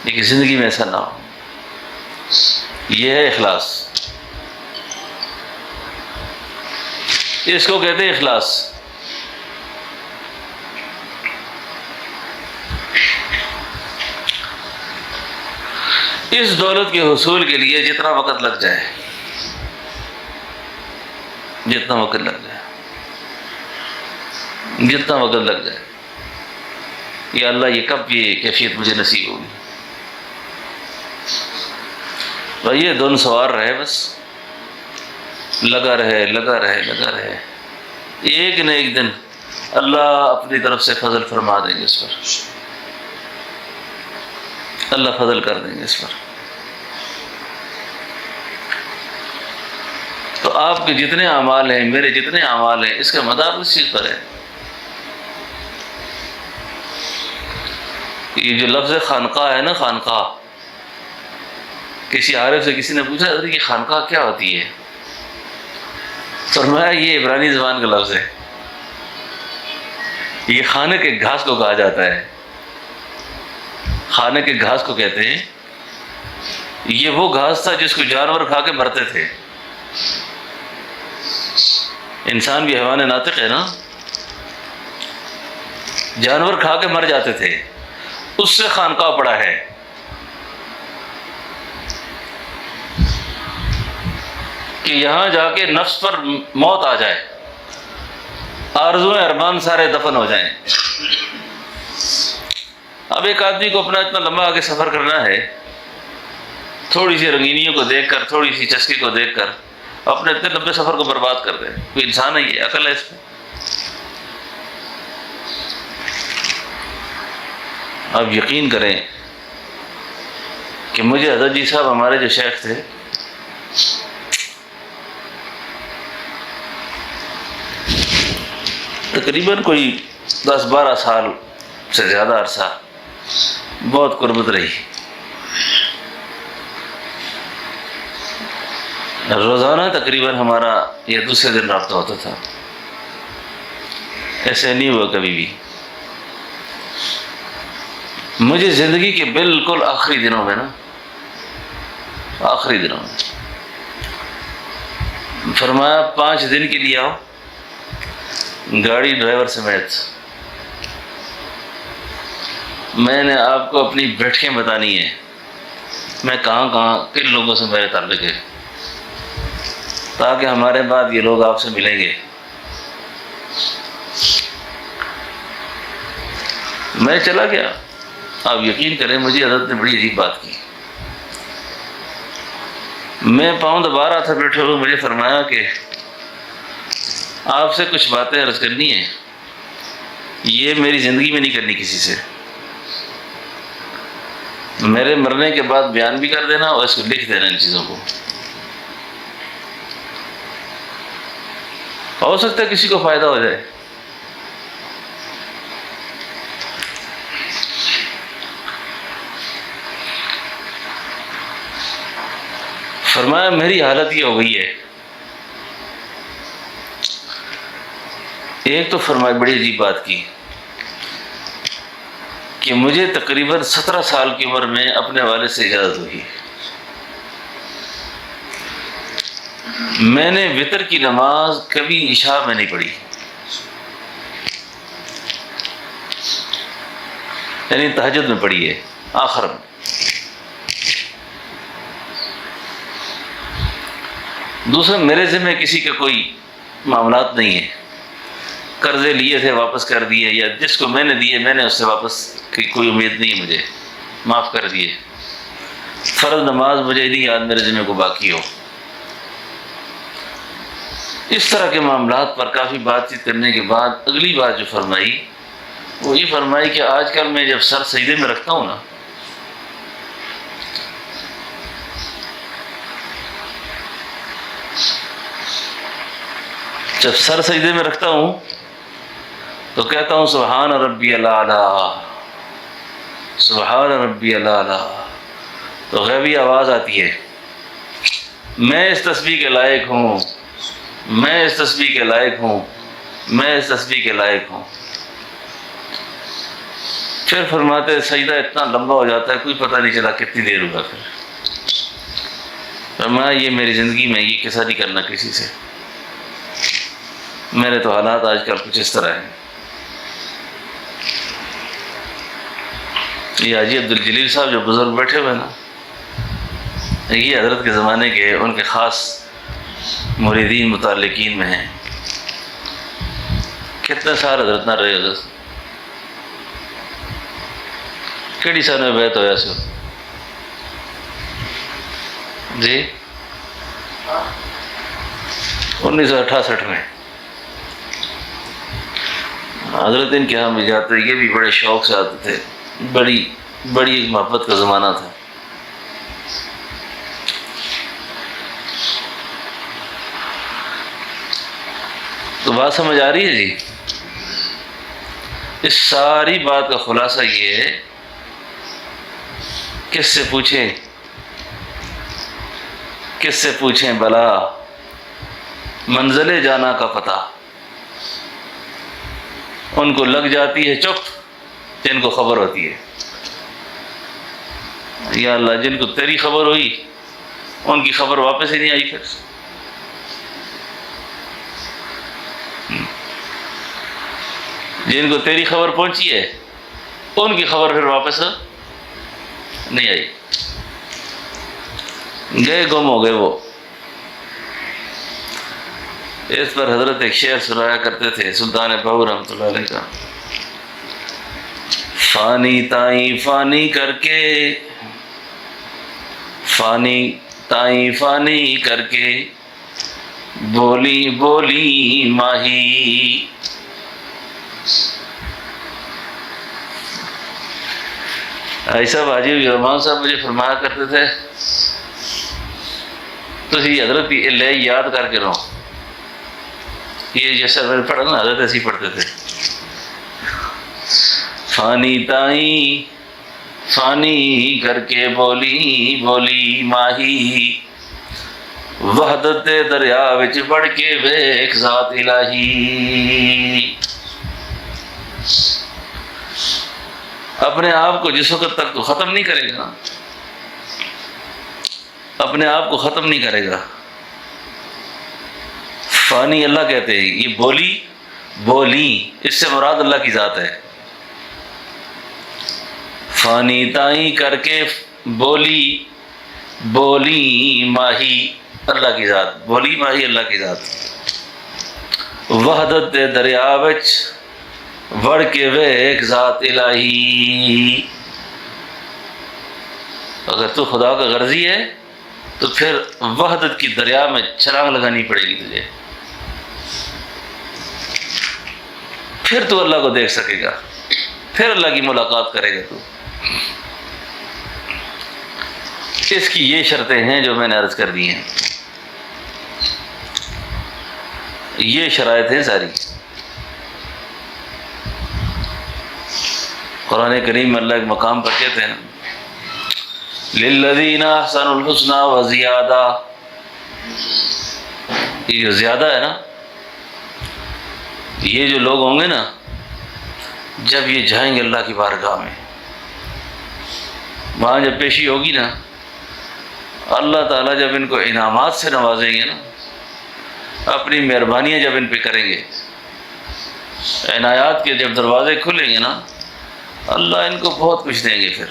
لیکن زندگی میں ایسا نہ ہو۔ یہ ہے اخلاص، اس کو کہتے ہیں اخلاص۔ اس دولت کے حصول کے لیے جتنا وقت لگ جائے، جتنا وقت لگ جائے، جتنا وقت لگ جائے، یا اللہ یہ کب یہ کیفیت مجھے نصیب ہوگی، بھائی یہ دن سوار رہے، بس لگا رہے لگا رہے لگا رہے، ایک نہ ایک دن اللہ اپنی طرف سے فضل فرما دیں گے اس پر، اللہ فضل کر دیں گے اس پر۔ تو آپ کے جتنے اعمال ہیں، میرے جتنے اعمال ہیں، اس کا مدار اس چیز پر ہے۔ یہ جو لفظ خانقاہ ہے نا، خانقاہ، کسی عارف سے کسی نے پوچھا کہ خانقاہ کیا ہوتی ہے؟ فرمایا یہ عبرانی زبان کا لفظ ہے، یہ خانے کے گھاس کو کہا جاتا ہے، خانے کے گھاس کو کہتے ہیں۔ یہ وہ گھاس تھا جس کو جانور کھا کے مرتے تھے۔ انسان بھی حیوان ناطق ہے نا، جانور کھا کے مر جاتے تھے، اس سے خانقاہ پڑا ہے۔ کہ یہاں جا کے نفس پر موت آ جائے، آرزویں ارمان سارے دفن ہو جائیں۔ اب ایک آدمی کو اپنا اتنا لمبا آگے سفر کرنا ہے، تھوڑی سی رنگینیوں کو دیکھ کر، تھوڑی سی چسکے کو دیکھ کر اپنے اتنے لمبے سفر کو برباد کر دے۔ کوئی انسان ہے یہ؟ عقل ہے اس میں؟ آپ یقین کریں کہ مجھے حضرت جی صاحب ہمارے جو شیخ تھے، تقریباً کوئی 10-12 سال سے زیادہ عرصہ بہت قربت رہی۔ روزانہ تقریباً ہمارا یہ دوسرے دن رابطہ ہوتا تھا، ایسے نہیں ہوا کبھی بھی۔ مجھے زندگی کے بالکل آخری دنوں میں نا، آخری دنوں میں فرمایا 5 دن کے لیے آؤ، گاڑی ڈرائیور سمیت، میں نے آپ کو اپنی بیٹھکیں بتانی ہے، میں کہاں کہاں کن لوگوں سے میرے تعلق ہے، تاکہ ہمارے بعد یہ لوگ آپ سے ملیں گے۔ میں چلا گیا۔ آپ یقین کریں مجھے حضرت نے بڑی عجیب بات کی۔ میں پاؤں دبا رہا تھا بیٹھے ہوئے، مجھے فرمایا کہ آپ سے کچھ باتیں عرض کرنی ہیں، یہ میری زندگی میں نہیں کرنی کسی سے، میرے مرنے کے بعد بیان بھی کر دینا اور اس کو لکھ دینا، ان چیزوں کو، ہو سکتا ہے کسی کو فائدہ ہو جائے۔ فرمایا میری حالت یہ ہو گئی ہے، ایک تو فرمایا بڑی عجیب بات کی کہ مجھے تقریباً 17 سال کی عمر میں اپنے والد سے اجازت ہوئی، میں نے وتر کی نماز کبھی عشاء میں نہیں پڑھی، یعنی تہجد میں پڑھی ہے آخر میں۔ دوسرا، میرے ذمہ کسی کا کوئی معاملات نہیں ہے، قرضے لیے تھے واپس کر دیے، یا جس کو میں نے دیے میں نے اس سے واپس کی کوئی امید نہیں ہے، مجھے معاف کر دیے۔ فرض نماز مجھے نہیں یاد میرے ذمہ کو باقی ہو۔ اس طرح کے معاملات پر کافی بات چیت کرنے کے بعد اگلی بات جو فرمائی وہ یہ فرمائی کہ آج کل میں جب سر سجدے میں رکھتا ہوں نا، جب سر سجدے میں رکھتا ہوں تو کہتا ہوں سبحان ربی الاعلیٰ، سبحان ربی الاعلیٰ، تو غیبی آواز آتی ہے، میں اس تسبیح کے لائق ہوں، میں اس تسبیح کے لائق ہوں، میں اس تسبیح کے لائق ہوں۔ پھر فرماتے سجدہ اتنا لمبا ہو جاتا ہے کوئی پتہ نہیں چلا کتنی دیر ہوا۔ پھر فرمایا یہ میری زندگی میں یہ قصہ نہیں کرنا کسی سے، میرے تو حالات آج کل کچھ اس طرح ہیں۔ یہ حاجی عبدالجلیل صاحب جو بزرگ بیٹھے ہوئے نا، یہ حضرت کے زمانے کے ان کے خاص مریدین متعلقین میں ہیں۔ کتنے سال حضرت نہ رہے، حضرت کیڑی سال میں بیعت ہویا سو جی 1968 میں حضرت ان کے ہاں بھی جاتے، یہ بھی بڑے شوق سے آتے تھے، بڑی ایک محبت کا زمانہ تھا۔ تو بات سمجھ آ رہی ہے جی؟ اس ساری بات کا خلاصہ یہ ہے کس سے پوچھیں، کس سے پوچھیں بلا، منزل جانا کا پتہ۔ ان کو لگ جاتی ہے چپ جن کو خبر ہوتی ہے۔ یا اللہ، جن کو تیری خبر ہوئی ان کی خبر واپس ہی نہیں آئی، پھر جن کو تیری خبر پہنچی ہے ان کی خبر پھر واپس نہیں آئی، گئے گم ہو گئے وہ۔ اس پر حضرت ایک شعر سنایا کرتے تھے سلطان بہو رحمۃ اللہ علیہ کا، فانی تائیں فانی کر کے، فانی تائیں فانی کر کے، بولی بولی ماہی۔ ایسا واجب رحمان صاحب مجھے فرمایا کرتے تھے، تو یہ حضرت لے یاد کر کے رہو، یہ جیسا میں نے پڑھا نا حضرت ایسے ہی پڑھتے تھے، فانی تائیں فانی کر کے بولی بولی ماہی، وحدت دریا وچ بڑھ کے ویکھ ذات الہی۔ اپنے آپ کو جس وقت تک تو ختم نہیں کرے گا، اپنے آپ کو ختم نہیں کرے گا۔ فانی اللہ کہتے ہیں، یہ بولی بولی اس سے مراد اللہ کی ذات ہے۔ فانی تائیں کر کے بولی بولی ماہی، اللہ کی ذات، بولی ماہی اللہ کی ذات، وحدت دریا وچ وڑ کے ویکھ ذات الہی۔ اگر تو خدا کا غرضی ہے تو پھر وحدت کی دریا میں چھلانگ لگانی پڑے گی تجھے، پھر تو اللہ کو دیکھ سکے گا، پھر اللہ کی ملاقات کرے گا تو۔ اس کی یہ شرطیں ہیں جو میں نے عرض کر دی ہیں، یہ شرائط ہیں ساری۔ قرآن کریم میں اللہ ایک مقام پر کہتے ہیں، للذین احسنوا الحسنى وزیادہ، یہ جو زیادہ ہے نا، یہ جو لوگ ہوں گے نا جب یہ جائیں گے اللہ کی بارگاہ میں، وہاں جب پیشی ہوگی نا، اللہ تعالیٰ جب ان کو انعامات سے نوازیں گے نا، اپنی مہربانیاں جب ان پہ کریں گے، عنایات کے جب دروازے کھلیں گے نا، اللہ ان کو بہت کچھ دیں گے، پھر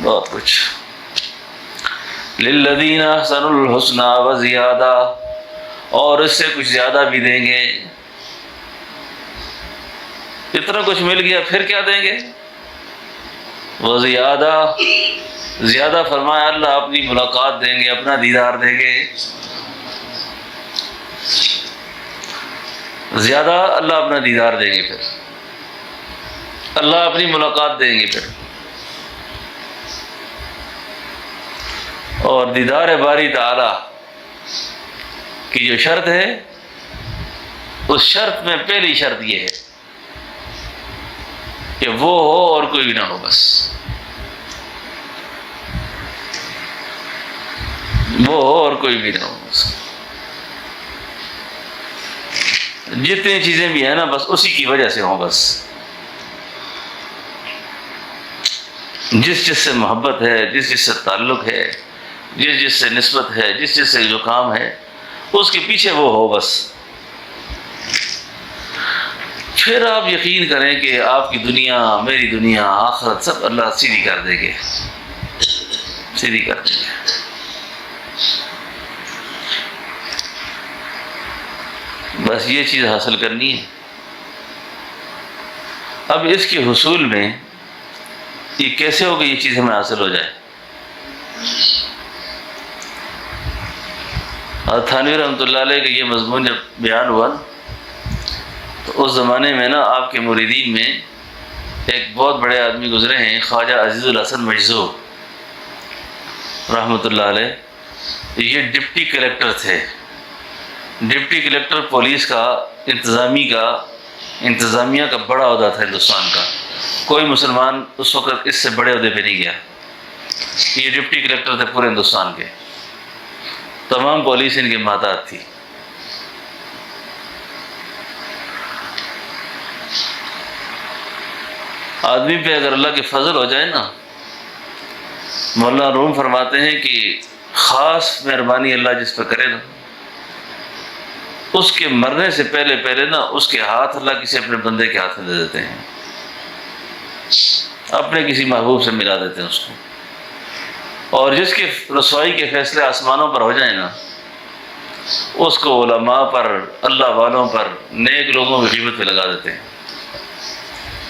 بہت کچھ۔ للذین احسنوا الحسنى وزیادہ، اور اس سے کچھ زیادہ بھی دیں گے۔ اتنا کچھ مل گیا پھر کیا دیں گے؟ وزیادہ، زیادہ فرمایا اللہ اپنی ملاقات دیں گے، اپنا دیدار دیں گے، زیادہ اللہ اپنا دیدار دیں گے، پھر اللہ اپنی ملاقات دیں گے پھر۔ اور دیدار باری تعالی کی جو شرط ہے، اس شرط میں پہلی شرط یہ ہے کہ وہ ہو اور کوئی بھی نہ ہو، بس وہ ہو اور کوئی بھی نہ ہو، بس جتنی چیزیں بھی ہیں نا بس اسی کی وجہ سے ہوں، بس جس جس سے محبت ہے، جس جس سے تعلق ہے، جس جس سے نسبت ہے، جس جس سے جو کام ہے، اس کے پیچھے وہ ہو بس۔ پھر آپ یقین کریں کہ آپ کی دنیا، میری دنیا، آخرت سب اللہ سیدھی کر دیں گے، سیدھی کر دیں گے۔ بس یہ چیز حاصل کرنی ہے۔ اب اس کے حصول میں یہ کیسے ہوگا، یہ چیز ہمیں حاصل ہو جائے؟ حضرت تھانوی رحمۃ اللہ علیہ کا یہ مضمون جب بیان ہوا تو اس زمانے میں نا آپ کے مریدین میں ایک بہت بڑے آدمی گزرے ہیں، خواجہ عزیز الحسن مجذوب رحمۃ اللہ علیہ۔ یہ ڈپٹی کلیکٹر تھے، ڈپٹی کلیکٹر پولیس کا، انتظامیہ کا بڑا عہدہ تھا ہندوستان کا، کوئی مسلمان اس وقت اس سے بڑے عہدے پہ نہیں گیا۔ یہ ڈپٹی کلیکٹر تھے پورے ہندوستان کے، تمام پولیس ان کے ماتحت تھی۔ آدمی پہ اگر اللہ کے فضل ہو جائے نا، مولانا روم فرماتے ہیں کہ خاص مہربانی اللہ جس پہ کرے نا، اس کے مرنے سے پہلے پہلے نا اس کے ہاتھ اللہ کسی اپنے بندے کے ہاتھ میں دے دیتے ہیں، اپنے کسی محبوب سے ملا دیتے ہیں اس کو۔ اور جس کے رسوائی کے فیصلے آسمانوں پر ہو جائیں نا، اس کو علماء پر، اللہ والوں پر، نیک لوگوں کی غیبت پہ لگا دیتے ہیں۔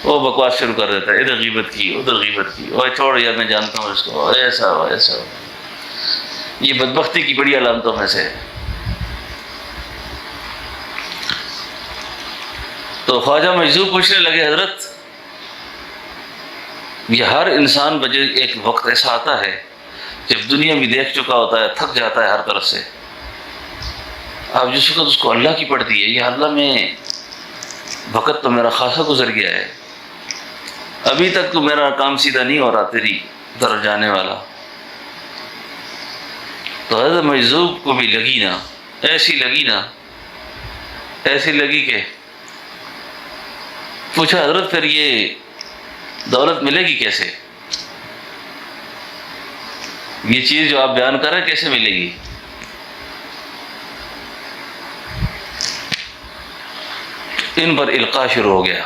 وہ بکواس شروع کر دیتا ہے، ادھر غیبت کی ادھر غیبت کی، اور چھوڑ یار میں جانتا ہوں اس کو، ایسا ہو ایسا ہو۔ یہ بدبختی کی بڑی علامتوں میں سے ہے۔ تو خواجہ مجذوب پوچھنے لگے، حضرت یہ ہر انسان بجے ایک وقت ایسا آتا ہے جب دنیا بھی دیکھ چکا ہوتا ہے، تھک جاتا ہے ہر طرف سے، اب جس وقت اس کو اللہ کی پڑتی ہے، یہ اللہ میں وقت تو میرا خاصا گزر گیا ہے، ابھی تک تو میرا کام سیدھا نہیں ہو رہا تیری طرف جانے والا۔ تو حضرت مجذوب کو بھی لگی نا، ایسی لگی کہ پوچھا، حضرت پھر یہ دولت ملے گی کیسے؟ یہ چیز جو آپ بیان کر رہے ہیں کیسے ملے گی؟ ان پر القاء شروع ہو گیا،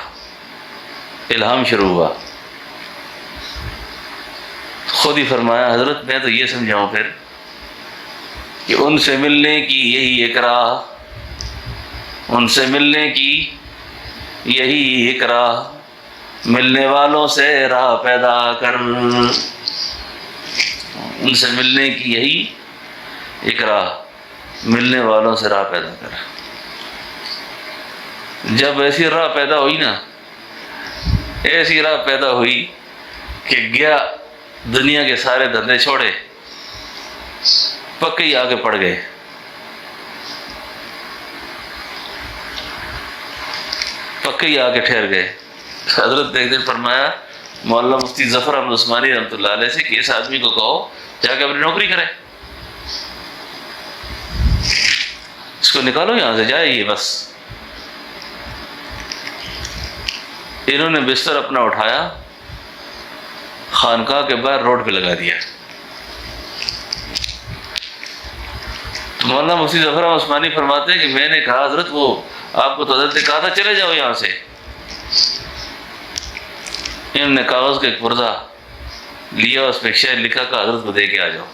الہام شروع ہوا۔ خود ہی فرمایا، حضرت میں تو یہ سمجھاؤں پھر کہ ان سے ملنے کی یہی ایک راہ، ان سے ملنے کی یہی ایک راہ، ملنے والوں سے راہ پیدا کر۔ ان سے ملنے کی یہی ایک راہ، ملنے والوں سے راہ پیدا کر۔ جب ایسی راہ پیدا ہوئی نا، ایسی راہ پیدا ہوئی کہ گیا دنیا کے سارے دھندے چھوڑے، پکے ہی آگے پڑ گئے۔ پکے ہی آگے ٹھہر گئے۔ حضرت نے ایک دن فرمایا مولانا مفتی ظفر احمد عثمانی رحمۃ اللہ علیہ سے کہ اس آدمی کو کہو جا کے اپنی نوکری کرے، اس کو نکالو یہاں سے، جائے یہ بس۔ انہوں نے بستر اپنا اٹھایا، خانقاہ کے باہر روڈ پہ لگا دیا۔ تو مولانا مفتی ظفر احمد عثمانی فرماتے ہیں کہ میں نے کہا، حضرت وہ آپ کو تو حضرت نے کہا تھا چلے جاؤ یہاں سے۔ انہوں نے کاغذ کا ایک پردہ لیا، اس پہ ایک شعر لکھا کہ حضرت کو دے کے آ جاؤ۔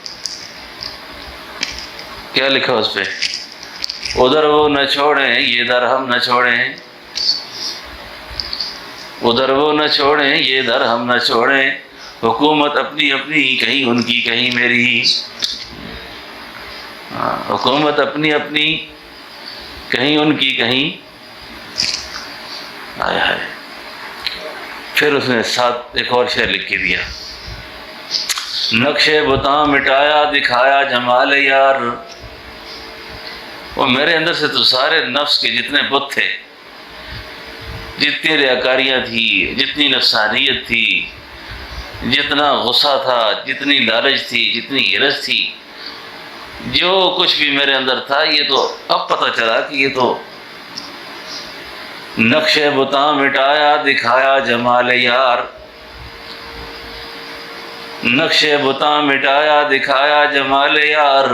کیا لکھا اس پہ؟ ادھر وہ نہ چھوڑیں یہ در ہم نہ چھوڑیں، ادھر وہ نہ چھوڑیں یہ در ہم نہ چھوڑیں، حکومت اپنی اپنی کہیں ان کی کہیں میری، حکومت اپنی اپنی کہیں ان کی کہیں۔ آیا ہے۔ پھر اس نے ساتھ ایک اور شعر لکھ کے دیا، نقش بتاں مٹایا دکھایا جمال یار۔ وہ میرے اندر سے تو سارے نفس کے جتنے بت تھے، جتنی ریاکاریاں تھی، جتنی نفسانیت تھی، جتنا غصہ تھا، جتنی لالچ تھی، جتنی ہرس تھی، جو کچھ بھی میرے اندر تھا، یہ تو اب پتہ چلا کہ یہ تو نقش بتاں مٹایا دکھایا جمال یار، نقش بتاں مٹایا دکھایا جمال یار،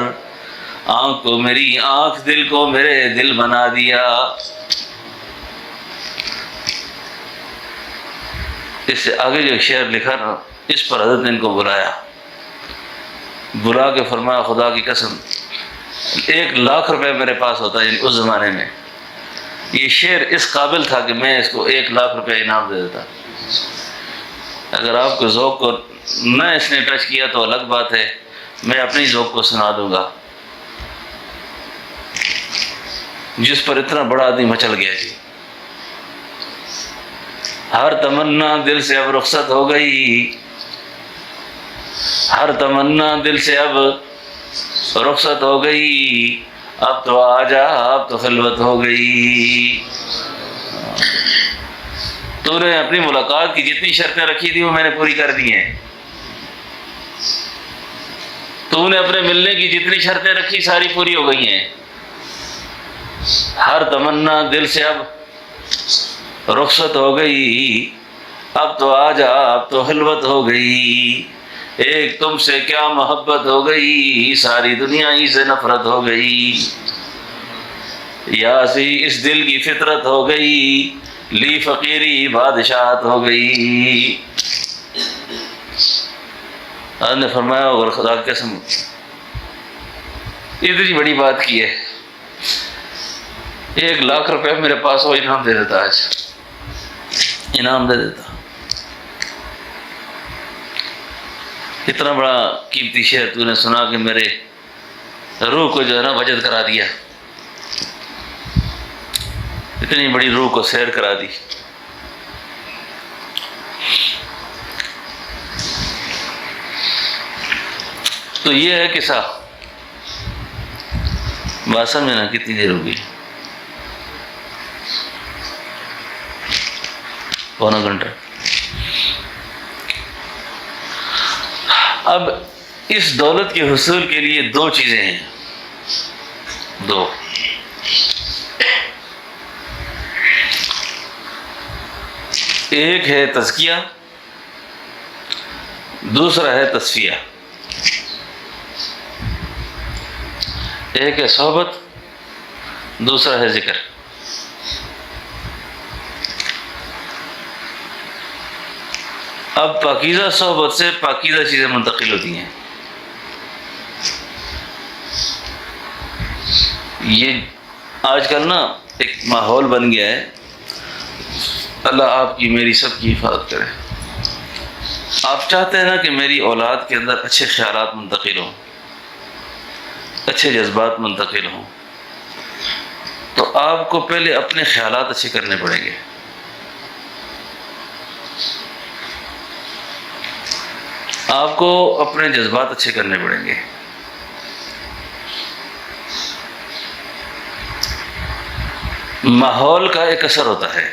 آنکھ کو میری آنکھ دل کو میرے دل بنا دیا۔ اس سے آگے جو شعر لکھا نا، اس پر حضرت نے ان کو بلایا، بلا کے فرمایا خدا کی قسم 1,00,000 روپے میرے پاس ہوتا ہے اس زمانے میں، یہ شعر اس قابل تھا کہ میں اس کو 1,00,000 روپے انعام دے دیتا۔ اگر آپ کو ذوق کو نہ اس نے ٹچ کیا تو الگ بات ہے، میں اپنی ذوق کو سنا دوں گا، جس پر اتنا بڑا آدمی مچل گیا جی۔ ہر تمنا دل سے اب رخصت ہو گئی، ہر تمنا دل سے اب رخصت ہو گئی، اب تو آجا اب تو خلوت ہو گئی۔ تو نے اپنی ملاقات کی جتنی شرطیں رکھی تھی وہ میں نے پوری کر دی ہیں۔ تو نے اپنے ملنے کی جتنی شرطیں رکھی ساری پوری ہو گئی ہیں، ہر تمنا دل سے اب رخصت ہو گئی، اب تو آجا اب تو خلوت ہو گئی، ایک تم سے کیا محبت ہو گئی، ساری دنیا ہی سے نفرت ہو گئی، یاسی اس دل کی فطرت ہو گئی، لی فقیری بادشاہت ہو گئی۔ آپ نے فرمایا اگر خدا کی قسم اتنی بڑی بات کی ہے، 1,00,000 روپے میرے پاس ہو انعام دے دیتا، آج انعام دے دیتا۔ اتنا بڑا قیمتی شعر تو نے سنا کہ میرے روح کو جو ہے نا وجد کرا دیا، اتنی بڑی روح کو سیر کرا دی۔ تو یہ ہے قصہ، بات سمجھنا کتنی دیر ہوگی، پونا گھنٹہ۔ اب اس دولت کے حصول کے لیے 2 چیزیں ہیں، 2۔ ایک ہے تزکیہ، دوسرا ہے تصفیہ۔ ایک ہے صحبت، دوسرا ہے ذکر۔ اب پاکیزہ صحبت سے پاکیزہ چیزیں منتقل ہوتی ہیں۔ یہ آج کل نا ایک ماحول بن گیا ہے، اللہ آپ کی میری سب کی حفاظت کرے۔ آپ چاہتے ہیں نا کہ میری اولاد کے اندر اچھے خیالات منتقل ہوں، اچھے جذبات منتقل ہوں، تو آپ کو پہلے اپنے خیالات اچھے کرنے پڑیں گے۔ آپ کو اپنے جذبات اچھے کرنے پڑیں گے۔ ماحول کا ایک اثر ہوتا ہے۔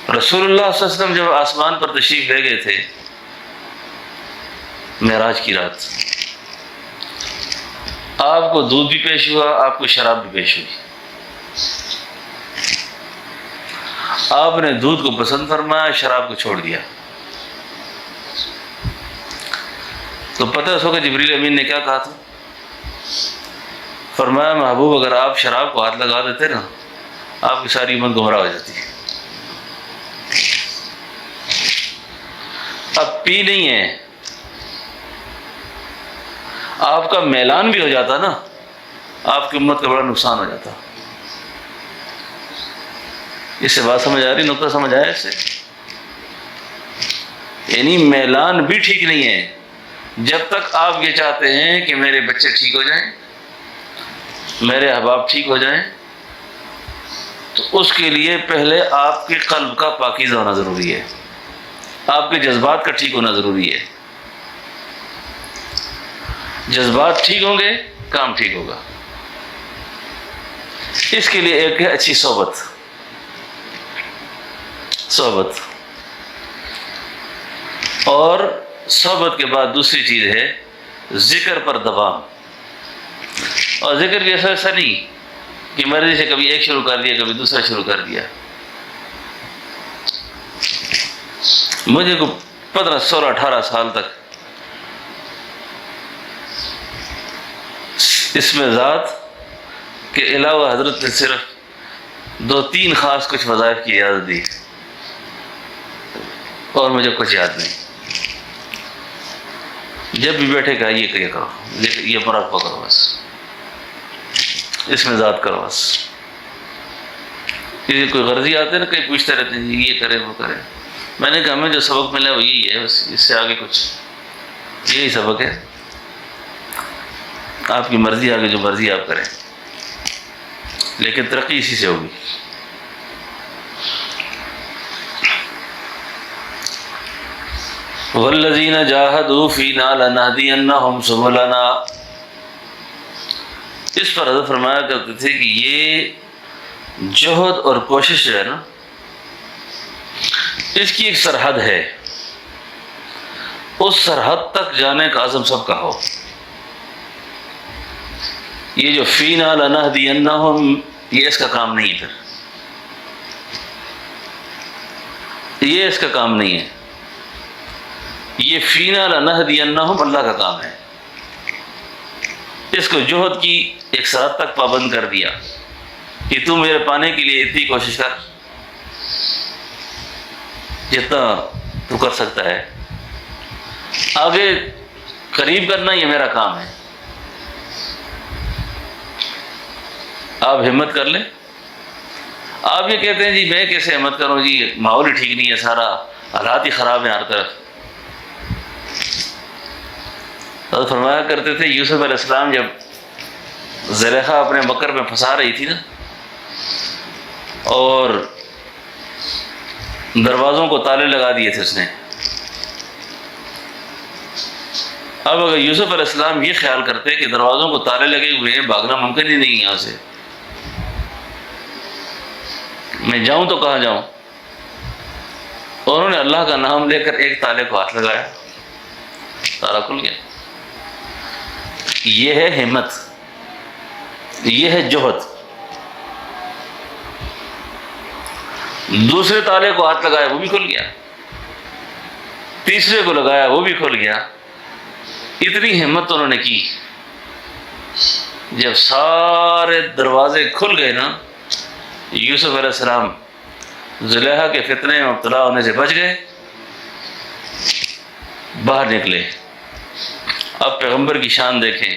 رسول اللہ صلی اللہ علیہ وسلم جب آسمان پر تشریف لے گئے تھے معراج کی رات، آپ کو دودھ بھی پیش ہوا، آپ کو شراب بھی پیش ہوئی۔ آپ نے دودھ کو پسند فرمایا، شراب کو چھوڑ دیا۔ تو پتہ ہے اس وقت جبریل امین نے کیا کہا تھا؟ فرمایا محبوب اگر آپ شراب کو ہاتھ لگا دیتے نا، آپ کی ساری امت گمراہ ہو جاتی۔ اب پی نہیں ہے، آپ کا میلان بھی ہو جاتا نا، آپ کی امت کا بڑا نقصان ہو جاتا۔ اس سے بات سمجھ آ رہی؟ نقطہ سمجھ آیا اس سے؟ یعنی میلان بھی ٹھیک نہیں ہے۔ جب تک آپ یہ چاہتے ہیں کہ میرے بچے ٹھیک ہو جائیں، میرے احباب ٹھیک ہو جائیں، تو اس کے لیے پہلے آپ کے قلب کا پاکیزہ ہونا ضروری ہے، آپ کے جذبات کا ٹھیک ہونا ضروری ہے۔ جذبات ٹھیک ہوں گے، کام ٹھیک ہوگا۔ اس کے لیے ایک ہے اچھی صحبت، صحبت، اور صحبت کے بعد دوسری چیز ہے ذکر پر دوام۔ اور ذکر بھی ایسا نہیں کہ مرضی سے کبھی ایک شروع کر دیا کبھی دوسرا شروع کر دیا۔ مجھے کو 15 16 18 سال تک اس میں ذات کے علاوہ حضرت نے صرف 2-3 خاص کچھ وظائف کی اجازت دی، اور مجھے کچھ یاد نہیں۔ جب بھی بیٹھے کہا یہ کرو، یہ مراقبہ کرو، بس اس میں ذات کرو بس۔ کسی کوئی غرضی آتے نا، کہیں پوچھتے رہتے ہیں یہ کرے وہ کرے۔ میں نے کہا ہمیں جو سبق ملا وہ یہی ہے، بس اس سے آگے کچھ یہی سبق ہے، آپ کی مرضی، آگے جو مرضی آپ کریں، لیکن ترقی اسی سے ہوگی۔ والذین جاہدوا فینا لنہدینہم سبلنا، اس پر حضرت فرمایا کرتے تھے کہ یہ جہد اور کوشش جو ہے نا، اس کی ایک سرحد ہے، اس سرحد تک جانے کا عزم سب کا ہو۔ یہ جو فینا لنہدینہم، یہ اس کا کام نہیں ہے، پھر یہ اس کا کام نہیں ہے، یہ فینا لنہدینہم اللہ کا کام ہے۔ اس کو جوہد کی ایک سرحد تک پابند کر دیا کہ تو میرے پانے کے لیے اتنی کوشش کر جتنا تو کر سکتا ہے، آگے قریب کرنا یہ میرا کام ہے۔ آپ ہمت کر لیں۔ آپ یہ کہتے ہیں جی میں کیسے ہمت کروں، جی ماحول ہی ٹھیک نہیں ہے، سارا حالات ہی خراب ہیں ہر طرف۔ حضرت فرمایا کرتے تھے یوسف علیہ السلام جب زلیخا اپنے مکر میں پھنسا رہی تھی نا، اور دروازوں کو تالے لگا دیے تھے اس نے، اب اگر یوسف علیہ السلام یہ خیال کرتے کہ دروازوں کو تالے لگے ہوئے ہیں، بھاگنا ممکن ہی نہیں یہاں سے، میں جاؤں تو کہاں جاؤں؟ انہوں نے اللہ کا نام لے کر ایک تالے کو ہاتھ لگایا، تالا کھل گیا۔ یہ ہے ہمت، یہ ہے جوہد۔ دوسرے تالے کو ہاتھ لگایا، وہ بھی کھل گیا، تیسرے کو لگایا، وہ بھی کھل گیا۔ اتنی ہمت انہوں نے کی، جب سارے دروازے کھل گئے نا، یوسف علیہ السلام زلیخا کے فتنے میں مبتلا ہونے سے بچ گئے، باہر نکلے۔ اب پیغمبر کی شان دیکھیں،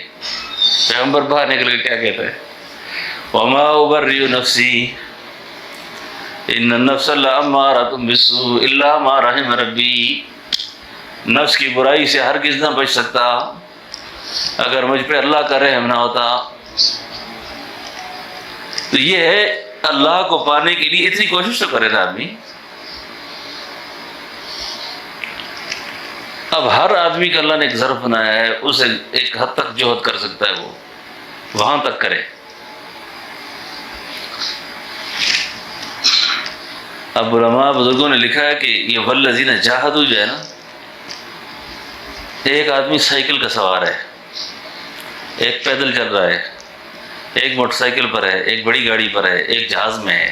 پیغمبر باہر نکل کے کیا کہتا ہے؟ وَمَا أُبَرِّئُ نَفْسِي إِنَّ النَّفْسَ لَأَمَّارَةٌ بِالسُّوءِ إِلَّا مَا رَحِمَ رَبِّي۔ نفس کی برائی سے ہرگز نہ بچ سکتا اگر مجھ پہ اللہ کا رحم نہ ہوتا۔ تو یہ ہے اللہ کو پانے کے لیے اتنی کوشش تو کرے نا آدمی۔ اب ہر آدمی کا اللہ نے ایک ظرف بنایا ہے، اسے ایک حد تک جوہد کر سکتا ہے، وہ وہاں تک کرے۔ اب علماء بزرگوں نے لکھا ہے کہ یہ والذین جاہدوا جو ہے نا، ایک آدمی سائیکل کا سوار ہے، ایک پیدل چل رہا ہے، ایک موٹر سائیکل پر ہے، ایک بڑی گاڑی پر ہے، ایک جہاز میں ہے۔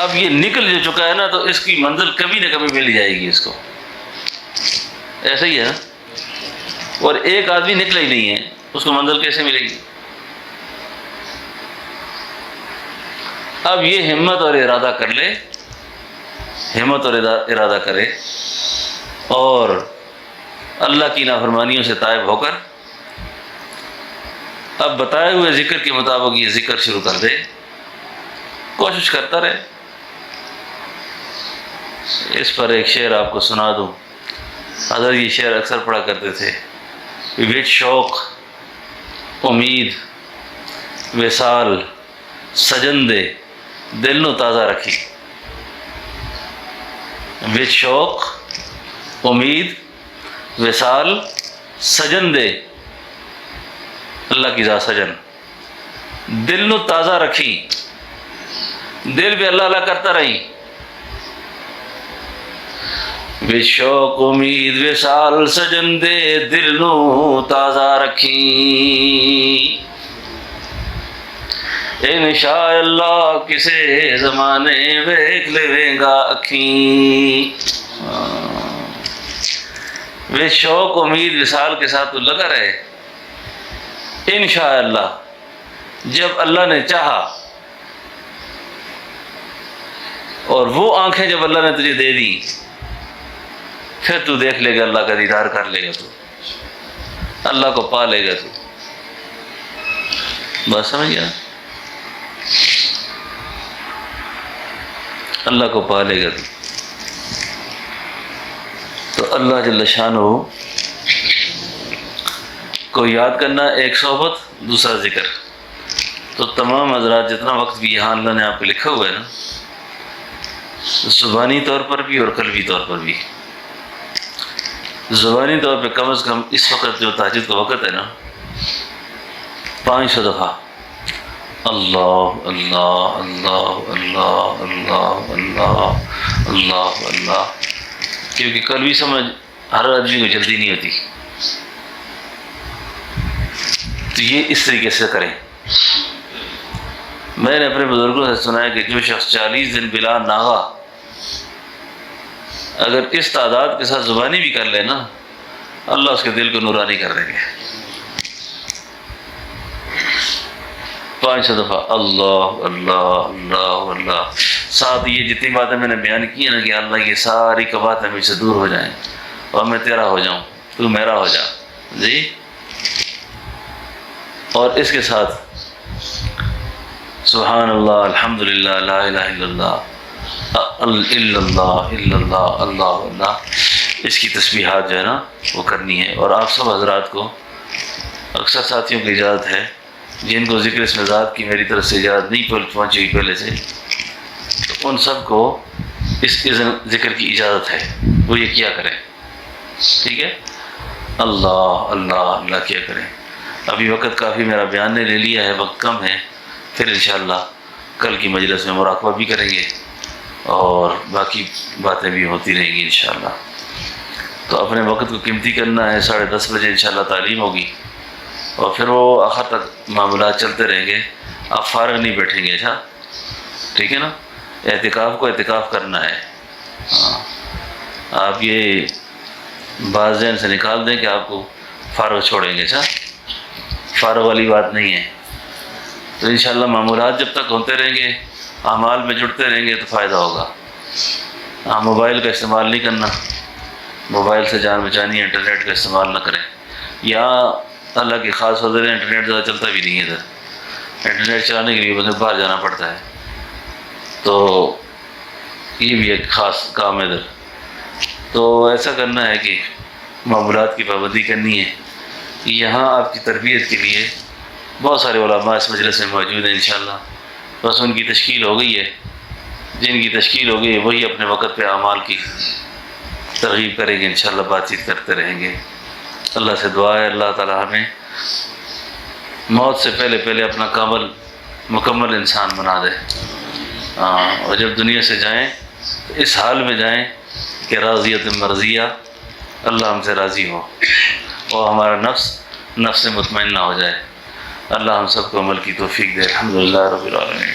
اب یہ نکل جو چکا ہے نا، تو اس کی منزل کبھی نہ کبھی مل جائے گی اس کو، ایسا ہی ہے نا۔ اور ایک آدمی نکلا ہی نہیں ہے، اس کو منزل کیسے ملے گی؟ اب یہ ہمت اور ارادہ کر لے، ہمت اور ارادہ کرے، اور اللہ کی نافرمانیوں سے تائب ہو کر اب بتائے ہوئے ذکر کے مطابق یہ ذکر شروع کر دے، کوشش کرتا رہے۔ اس پر ایک شعر آپ کو سنا دوں۔ حضرت یہ شعر اکثر پڑھا کرتے تھے، وچ شوق امید وصال سجن دے دل نو تازہ رکھی۔ وچ شوق امید وصال سجن دے، اللہ کی ذات سجن، دل نو تازہ رکھی، دل پہ اللہ اللہ کرتا رہی۔ وچ شوق امید وصال سجن دے دل نو تازہ رکھی، انشاء اللہ کسے زمانے ویکھ لے گا اکھیں۔ وہ شوق امید وصال کے ساتھ تو لگا رہے، انشاءاللہ جب اللہ نے چاہا، اور وہ آنکھیں جب اللہ نے تجھے دے دی، پھر تو دیکھ لے گا، اللہ کا دیدار کر لے گا، تو اللہ کو پا لے گا۔ تو بات سمجھ گیا؟ اللہ کو پا لے گا تو اللہ جل شانہ کو یاد کرنا، ایک صحبت، دوسرا ذکر۔ تو تمام حضرات جتنا وقت بھی یہاں اللہ نے آپ کو لکھا ہوا ہے نا، زبانی طور پر بھی اور قلبی طور پر بھی۔ زبانی طور پہ کم از کم اس وقت جو تہجد کا وقت ہے نا، 500 دفعہ اللہ اللہ اللہ اللہ اللہ اللہ اللہ اللہ کیونکہ قلبی سمجھ ہر آدمی کو جلدی نہیں ہوتی. تو یہ اس طریقے سے کریں. میں نے اپنے بزرگوں سے سنا ہے کہ جو شخص 40 دن بلا ناغا اگر اس تعداد کے ساتھ زبانی بھی کر لے نا، اللہ اس کے دل کو نورانی کر دیں گے. 500 دفعہ اللہ اللہ اللہ اللہ. ساتھ یہ جتنی باتیں میں نے بیان کی ہیں نا کہ اللہ یہ ساری باتیں مجھ سے دور ہو جائیں اور میں تیرا ہو جاؤں، تو میرا ہو جا جی. اور اس کے ساتھ سبحان اللہ الحمدللہ لا الہ الا اللہ الا اللہ الا اللہ اللہ اللہ، اس کی تسبیحات جو ہے نا وہ کرنی ہے. اور آپ سب حضرات کو، اکثر ساتھیوں کی اجازت ہے جن کو ذکر اسم ذات کی میری طرف سے اجازت نہیں پہنچی پہلے سے، تو ان سب کو اس ذکر کی اجازت ہے، وہ یہ کیا کریں. ٹھیک ہے، اللہ اللہ اللہ کیا کریں. ابھی وقت کافی میرا بیان نے لے لیا ہے، وقت کم ہے. پھر انشاءاللہ کل کی مجلس میں مراقبہ بھی کریں گے اور باقی باتیں بھی ہوتی رہیں گی انشاءاللہ. تو اپنے وقت کو قیمتی کرنا ہے. 10:30 بجے انشاءاللہ تعلیم ہوگی اور پھر وہ آخر تک معاملات چلتے رہیں گے. آپ فارغ نہیں بیٹھیں گے. اچھا ٹھیک ہے نا. اعتکاف کو اعتکاف کرنا ہے. ہاں، آپ یہ بات ذہن سے نکال دیں کہ آپ کو فارغ چھوڑیں گے. اچھا، فارغ والی بات نہیں ہے. تو انشاءاللہ معمولات جب تک ہوتے رہیں گے، اعمال میں جڑتے رہیں گے تو فائدہ ہوگا. ہاں، موبائل کا استعمال نہیں کرنا، موبائل سے جان بچانی ہے. انٹرنیٹ کا استعمال نہ کریں. یہاں اللہ کی خاص فضل ہے، انٹرنیٹ زیادہ چلتا بھی نہیں ہے. ادھر انٹرنیٹ چلانے کے لیے مجھے باہر جانا پڑتا ہے، تو یہ بھی ایک خاص کام ہے ادھر. تو ایسا کرنا ہے کہ معمولات کی پابندی کرنی ہے. یہاں آپ کی تربیت کے لیے بہت سارے علماء اس مجلس میں موجود ہیں انشاءاللہ. بس ان کی تشکیل ہو گئی ہے. جن کی تشکیل ہو گئی ہے وہی اپنے وقت پہ اعمال کی ترغیب کریں گے. انشاءاللہ بات چیت کرتے رہیں گے. اللہ سے دعا ہے اللہ تعالی ہمیں موت سے پہلے پہلے اپنا مکمل انسان بنا دے. اور جب دنیا سے جائیں تو اس حال میں جائیں کہ راضیت مرضیہ، اللہ ہم سے راضی ہو اور ہمارا نفس مطمئنہ ہو جائے. اللہ ہم سب کو عمل کی توفیق دے. الحمدللہ رب العالمین.